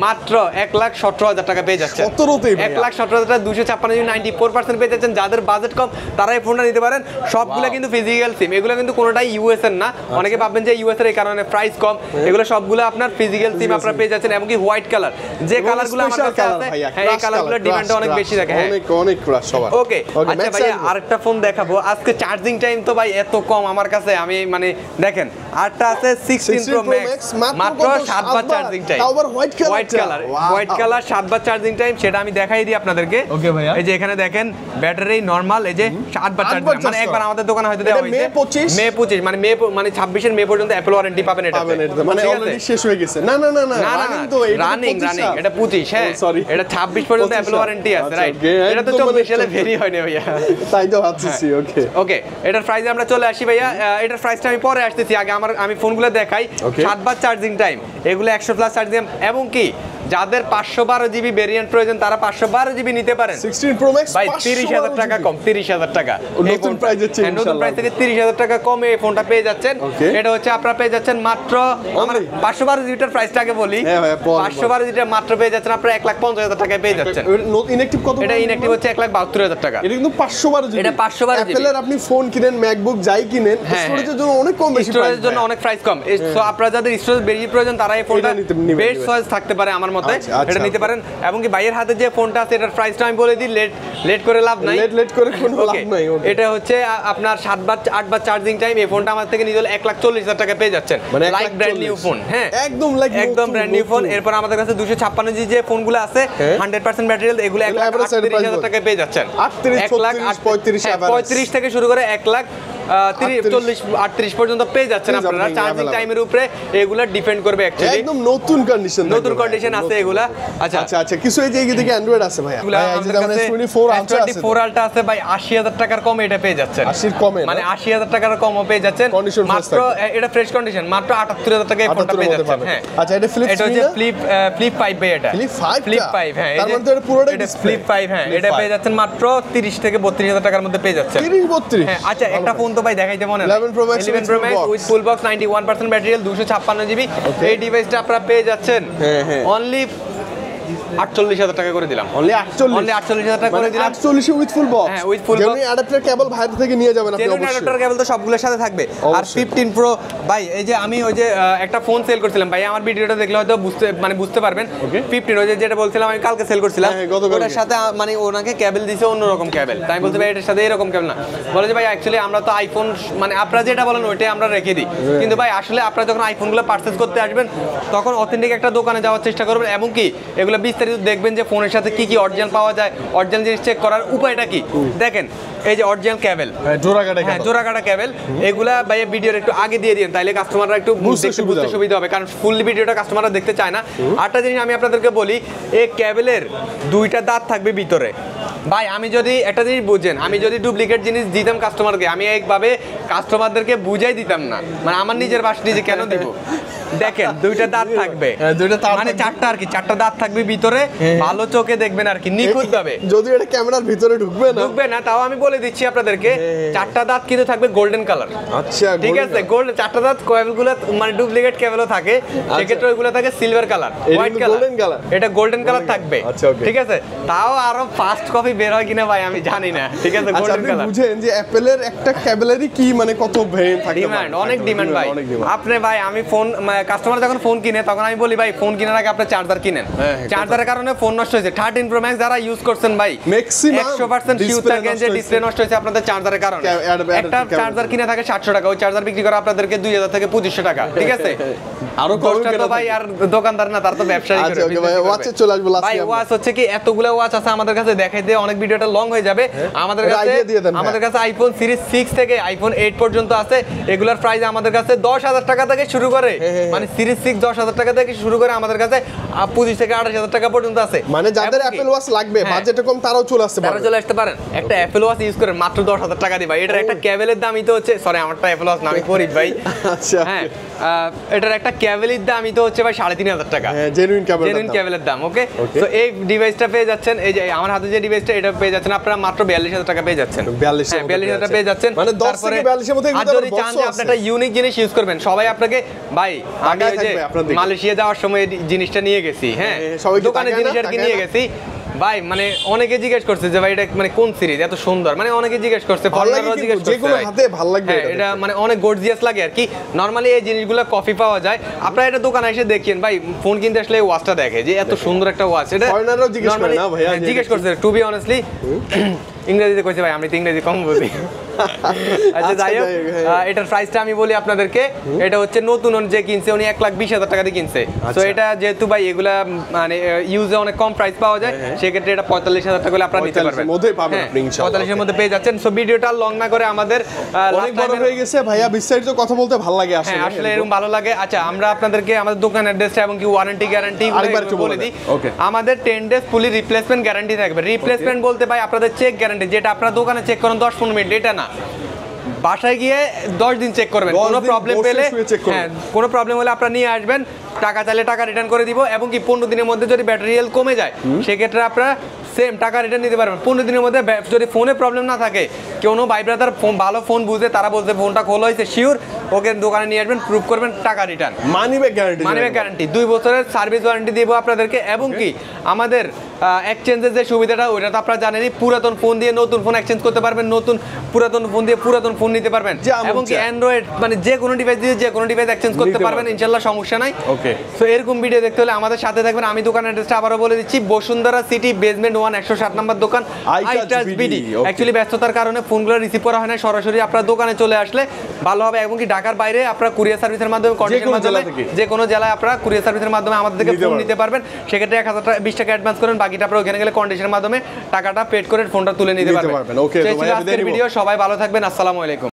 মাত্র 1,17,000 টাকা পেয়ে যাচ্ছেন। 1,17,000 টাকা 256 জিবি 94% পেয়ে যাচ্ছেন। যাদের বাজেট কম তারা এই ফোনটা নিতে পারেন। সবগুলো কিন্তু ফিজিক্যাল সিম, এগুলো কিন্তু কোনোটাই ইউএস এর না। অনেকে ভাববেন যে ইউএস এর এই কারণে প্রাইস কম, এগুলো সবগুলো আপনার ফিজিক্যাল সিম আপনারা পেয়ে যাচ্ছেন। এমনকি হোয়াইট কালার যে কালারগুলো আমার কাছে আছে, হ্যাঁ এই কালারগুলো ডিমান্ড অনেক বেশি থাকে। হ্যাঁ অনেক ক্রাশ সবার। ওকে, আচ্ছা ভাই আরেকটা ফোন দেখাবো আজকে। চার্জিং টাইম তো ভাই এত কম আমার কাছে, আমি মানে দেখেন আরেকটা আছে 16 প্রো ম্যাক্স, মাত্র 7 বার চার্জিং টাইম, হোয়াইট কালার 7 বার চার্জিং টাইম, সেটা আমি দেখাই দিই আপনাদেরকে। ওকে ভাইয়া, এই যে এখানে দেখেন ব্যাটারি নরমাল, এই যে 7 বার চার্জিং, মানে একবার আমাদের দোকানে হয়তো দেওয়া হয়েছে মে 25 মানে মানে 26 এর মে পর্যন্ত অ্যাপল ওয়ারেন্টি পাবেন। এটা মানে অলরেডি শেষ হয়ে গেছে। না রানিং তো, রানিং এটা 25, হ্যাঁ এটা 26 পর্যন্ত অ্যাপল ওয়ারেন্টি আছে, রাইট? এটা তো 24 সালে ভেরি হয়নি ভাইয়া, তাই তো ভাবছি। ওকে ওকে, এটার প্রাইসে আমরা চলে আসি ভাইয়া। এটার প্রাইসটা আমি পরে আসতেছি, আগে আমি ফোনগুলো দেখাই। 7 বার চার্জিং টাইম, এগুলো 100 প্লাস চার্জিং, এবং কি যাদের 512 জিবি ভেরিয়েন্ট প্রয়োজন তারা 512 জিবি নিতে পারেন। 16 প্রো ম্যাক্স ভাই 30,000 টাকা কম, 30,000 টাকা নতুন প্রাইস হচ্ছে, নতুন প্রাইস থেকে 30,000 টাকা কমে এই ফোনটা পেয়ে যাচ্ছেন। এটা হচ্ছে আপনারা পেয়ে যাচ্ছেন মাত্র, আমার 512 জিবিটার প্রাইসটা আগে বলি। 512 জিবিটা মাত্র পেয়ে যাচ্ছেন আপনারা 1,50,000 টাকায় পেয়ে যাচ্ছেন। ইনঅ্যাক্টিভ কত? এটা ইনঅ্যাক্টিভ হচ্ছে 1,72,000 টাকা। এটা কিন্তু 512 জিবি, এটা 512 জিবি। অ্যাপলের আপনি ফোন কিনেন, ম্যাকবুক যাই কিনেন, স্টোরেজের জন্য অনেক কম, বেশি স্টোরেজের জন্য অনেক প্রাইস কম। সো আপনারা যাদের স্টোরেজ বেশি প্রয়োজন তারা এই ফোনটা বেস্ট চয়েস থাকতে পারে আমার মতে, এটা নিতে পারেন। এবং কি ভাইয়ের হাতে যে ফোনটা আছে এটার প্রাইসটা আমি বলে দিই, লেট করে লাভ নাই, লেট করে কোনো লাভ নাই। এটা হচ্ছে আপনার 7 বার 8 বার চার্জিং টাইম। এই ফোনটা আমার থেকে নিতে হলে 1,40,000 টাকা পেয়ে যাচ্ছেন, লাইক ব্র্যান্ড নিউ ফোন। হ্যাঁ একদম ব্র্যান্ড নিউ ফোন। এরপর আমাদের কাছে 256 জি যে ফোনগুলো আছে 100% ব্যাটারি হেলথ, এগুলো 1,38,000 টাকায় পেয়ে যাচ্ছেন। 35 থেকে শুরু করে 1,40,38 পর্যন্ত পেয়ে যাচ্ছেন আপনারা। চার্জিং টাইমের উপরে এগুলা ডিপেন্ড করবে অ্যাকচুয়ালি, একদম নতুন কন্ডিশন আছে এগুলা। আচ্ছা কিছু এই যে এইদিকে অ্যান্ড্রয়েড আছে ভাই, এই যে যেমন S24 Ultra আছে ভাই 80,000 টাকার কমে এটা পেয়ে যাচ্ছেন। 80 কমে মানে 80,000 টাকার কমও পেয়ে যাচ্ছেন মাত্র, এটা ফ্রেশ কন্ডিশন, মাত্র 78,000 টাকায় এই ফোনটা পেয়ে যাচ্ছেন। হ্যাঁ আচ্ছা, এটা হচ্ছে ফ্লিপ 5 ভাই, এটা ফ্লিপ 5। হ্যাঁ তার মানে এটা পুরোটাই ফ্লিপ 5। হ্যাঁ এটা পেয়ে যাচ্ছেন মাত্র 30 থেকে 32,000 টাকার মধ্যে পেয়ে যাচ্ছেন। 30-32? হ্যাঁ আচ্ছা, একটা ফোন তো ভাই দেখাইতে মনে হয় 11 Pro Max with full box, 91% battery health, 256 GB. এই ডিভাইসটা আপনারা পেয়ে যাচ্ছেন অনলি 48,000 টাকা করে দিলাম। অনলি 48, অনলি 48,000 টাকা করে দিলাম। 48 উইথ ফুল বক্স। হ্যাঁ, with full box। যেমন অ্যাডাপ্টার কেবল বাইরে থেকে নিয়ে যাবেন আপনি জেনুইন অবশ্যই। অ্যাডাপ্টার কেবল তো সবগুলোর সাথে থাকবে। আর 15 প্রো ভাই, এই যে আমি ওই যে একটা ফোন সেল করছিলাম ভাই, আমার ভিডিওটা দেখলে হয়তো বুঝতে পারবেন। 15 ওই যে যেটা বলছিলাম আমি কালকে সেল করছিলাম, ওটার সাথে মানে ওনাকে কেবল দিছে অন্যরকম কেবল। তাই আমি বলছি ভাই এটার সাথে এরকম কেবল না। বলে যে ভাই অ্যাকচুয়ালি আমরা তো আইফোন মানে আপনারা যেটা বলেন ওইটাই আমরা রেখে দিই, কিন্তু ভাই আসলে আপনারা যখন আইফোনগুলো পারচেজ করতে আসবেন তখন অথেন্টিক একটা দোকানে যাওয়ার চেষ্টা করবেন, এবং কি এগুলো বিস্তারিত দেখবেন যে ফোনের সাথে কি কি অরিজিনাল পাওয়া যায়, অরিজিনাল জিনিস চেক করার উপায়টা কি। দেখেন এই যে অরিজিনাল কেবল, জোড়া কাটা কেবল, এগুলা ভাই ভিডিওর একটু আগে দিয়ে দিন, তাইলে কাস্টমাররা একটু বুঝতে সুবিধা হবে, কারণ ফুল ভিডিওটা কাস্টমাররা দেখতে চায় না। আরেকটা জিনিস আমি আপনাদেরকে বলি, এই কেবলের 2টা দাঁত থাকবে ভিতরে। ভাই আমি যদি একটা জিনিস বুঝেন, আমি যদি ডুপ্লিকেট জিনিস দিতাম কাস্টমারকে, আমি একভাবে কাস্টমারদেরকে বুঝাই দিতাম না, মানে আমার নিজের বাস নিজে কেন দিব। দেখেন 2টা দাঁত থাকবে, মানে 4টা আর কি, 4টা দাঁত থাকবে ভিতরে, ভালো চোখে দেখবেন আর কি, নিখুঁত ভাবে। যদি এটা ক্যামেরার ভিতরে ঢুকবে না, তাও আমি বলে দিচ্ছি আপনাদেরকে, 4টা দাঁত কিন্তু থাকবে গোল্ডেন কালার। আচ্ছা, ঠিক আছে, গোল্ডেন 4টা দাঁত কেবলগুলো মানে ডুপ্লিকেট কেবলও থাকে, সেক্ষেত্রে ওইগুলো থাকে সিলভার কালার, হোয়াইট কালার, এটা গোল্ডেন কালার থাকবে। ঠিক আছে, তাও আরো ফাস্ট কপি বের হয় কিনা ভাই আমি জানি না। ঠিক আছে, গোল্ডেন কালার। বুঝেন যে অ্যাপলের একটা কেবলেরই কি মানে কত ভেরিয়েন্ট থাকে, ডিমান্ড, অনেক ডিমান্ড ভাই। আপনি ভাই আমি ফোন কাস্টমার যখন ফোন কিনে তখন আমি বলি ভাই ফোন কেনার আগে আপনি চার্জার কিনেন, চার্জারের কারণে ফোন নষ্ট হয়েছে। 13 প্রো ম্যাক্স যারা ইউজ করছেন ভাই ম্যাক্সিমাম 100% শিওর থাকেন যে ডিসপ্লে নষ্ট হয়েছে আপনাদের চার্জারের কারণে। একটা চার্জার কিনে থাকে 700 টাকা, ওই চার্জার বিক্রি করে আপনাদেরকে 2000 থেকে 2500 টাকা। ঠিক আছে, আরো কষ্ট তো ভাই আর দোকানদার না, তার তো ব্যবসায়ী করে। ওকে ভাই, ওয়াচে চলে আসবো লাস্টে। ভাই ওয়াচ হচ্ছে কি এতগুলা ওয়াচ আছে আমাদের কাছে, দেখাই দিয়ে অনেক ভিডিওটা লং হয়ে যাবে। আমাদের কাছে আইফোন সিরিজ 6 থেকে আইফোন 8 পর্যন্ত আছে। এগুলার প্রাইস আমাদের কাছে 10,000 টাকা থেকে শুরু করে, মানে সিরিজ 6 10,000 টাকা থেকে শুরু করে আমাদের কাছে 25 থেকে 28,000 টাকা পর্যন্ত আছে। মানে যাদের অ্যাপল ওয়াচ লাগবে, বাজেট কম, তারাও চলে আসতে পারেন। একটা অ্যাপল ওয়াচ ইউজ করেন মাত্র 10,000 টাকা দিয়ে ভাই। এটার একটা কেবলের দামই তো হচ্ছে, সরি আমারটা অ্যাপল ওয়াচ না, আমি ফরিদ ভাই। আচ্ছা, হ্যাঁ, এটার একটা কেবলের দামই তো হচ্ছে ভাই 3,500 টাকা, জেনুইন কেবলের দাম। ওকে, তো এই ডিভাইসটা পেয়ে যাচ্ছেন, এই যে আমার হাতে যে ডিভাইসটা, এটা পেয়ে যাচ্ছেন আপনারা মাত্র 42,000 টাকা পেয়ে যাচ্ছেন। 42,000 টাকা পেয়ে যাচ্ছেন, মানে 10 থেকে 42 এর মধ্যে। আর যদি চান যে আপনি একটা ইউনিক জিনিস ইউজ করবেন, সবাই আপনাকে ভাই, আমি ওই যে মালয়েশিয়া যাওয়ার সময় জিনিসটা নিয়ে গেছি, হ্যাঁ দোকানে জিনিস আর কি নিয়ে গেছি ভাই, মানে অনেকে জিজ্ঞেস করছে যে ভাই এটা মানে কোন সিরিজ এত সুন্দর, মানে অনেকে জিজ্ঞেস করছে, ফরেনাররা জিজ্ঞেস করছে, যেগুলো হাতে ভালো লাগবে এটা মানে অনেক গর্জিয়াস লাগে আর কি। নরমালি এই জিনিসগুলো কপি পাওয়া যায়, আপনারা এটা দোকানে এসে দেখেন ভাই, ফোন কিনতে আসলে এই ওয়াচটা দেখে যে এত সুন্দর একটা ওয়াচ। এটা ফরেনাররাও জিজ্ঞেস করে না ভাই, জিজ্ঞেস করছে টু বি অনেস্টলি। ইংরেজিতে কইছে ভাই, আমি তো ইংরেজি কম বুঝি। আচ্ছা যাই হোক, এটার প্রাইসটা আমি বলি আপনাদেরকে, এটা হচ্ছে নতুন যে কিনছে উনি 1,20,000 টাকা দিয়ে কিনছে। তো এটা যেহেতু ভাই এগুলা মানে ইউজে অনেক কম প্রাইস পাওয়া যায়, সেক্ষেত্রে এটা 45,000 টাকা হলে আপনারা নিতে পারবেন, 45 এর মধ্যে পেয়ে যাচ্ছেন। সো ভিডিওটা লং না করে আমাদের অনেক বড় হয়ে গেছে ভাইয়া, বিস্তারিত কথা বলতে ভালো লাগে আসলে, আসলে এরকম ভালো লাগে। আচ্ছা আমরা আপনাদেরকে আমাদের দোকান অ্যাড্রেসটা এবং কি ওয়ারেন্টি গ্যারান্টি বলে দিই। আমাদের 10 ডেজ ফুলি রিপ্লেসমেন্ট গ্যারান্টি থাকবে। রিপ্লেসমেন্ট বলতে ভাই আপনাদের চেক গ্যারান্টি, যেটা আপনারা দোকানে চেক করেন 10-15 মিনিট, এটা না, বাসায় গিয়ে 10 দিন চেক করবেন। কোনো প্রবলেম পেলে, হ্যাঁ কোনো প্রবলেম হলে আপনারা নিয়ে আসবেন, টাকা চাইলে টাকা রিটার্ন করে দিব, এবং কি 15 দিনের মধ্যে যদি ব্যাটারি হেলথ কমে যায় সেক্ষেত্রে আপনারা সেম টাকা রিটার্ন নিতে পারবেন। 15 দিনের মধ্যে যদি ফোনে প্রবলেম না থাকে, কোনো ভাই ব্রাদার ভালো ফোন বুঝে তারা বলতে ফোনটা খোলা হয়েছে শিওর, ওকে দোকানে নিয়ে আসবেন, প্রুফ করবেন, টাকা রিটার্ন, মানি ব্যাক গ্যারান্টি 2 বছরের সার্ভিস ওয়ারেন্টি দিব আপনাদেরকে। এবং কি আমাদের এক্সচেঞ্জের যে সুবিধাটা, ওইটা তো আপনারা জানেনই, পুরাতন ফোন দিয়ে নতুন ফোন এক্সচেঞ্জ করতে পারবেন, পুরাতন ফোন দিয়ে পুরাতন ফোন নিতে পারবেন, এবং কি অ্যান্ড্রয়েড মানে যে কোনো ডিভাইস দিয়ে যে কোনো ডিভাইস এক্সচেঞ্জ করতে পারবেন, ইনশাআল্লাহ সমস্যা নাই। ওকে, সো এরকম ভিডিও দেখতে হলে আমাদের সাথে থাকবেন। আমি দোকানের অ্যাড্রেসটা আবারও বলে দিচ্ছি, বসুন্ধরা সিটি বেসমেন্ট 1 107 নম্বর দোকান, আইটাচ বিডি। অ্যাকচুয়ালি ব্যস্ততার কারণে ফোনগুলো রিসিভ করা হয় না, সরাসরি আপনার দোকানে চলে আসলে ভালো হবে। এবং কি ঢাকার বাইরে আপনারা কুরিয়ার সার্ভিসের মাধ্যমে, কন্ডিশনের মাধ্যমে, যে কোনো জেলায় আপনারা কুরিয়ার সার্ভিসের মাধ্যমে আমাদের থেকে ফোন নিতে পারবেন। সেক্ষেত্রে 1020 টাকা অ্যাডভান্স করেন, বাকিটা আপনারা ওখানে গেলে কন্ডিশনের মাধ্যমে টাকাটা পেড করে ফোনটা তুলে নিতে পারবেন। ওকে, তো আজকের ভিডিও, সবাই ভালো থাকবেন, আসসালামু আলাইকুম।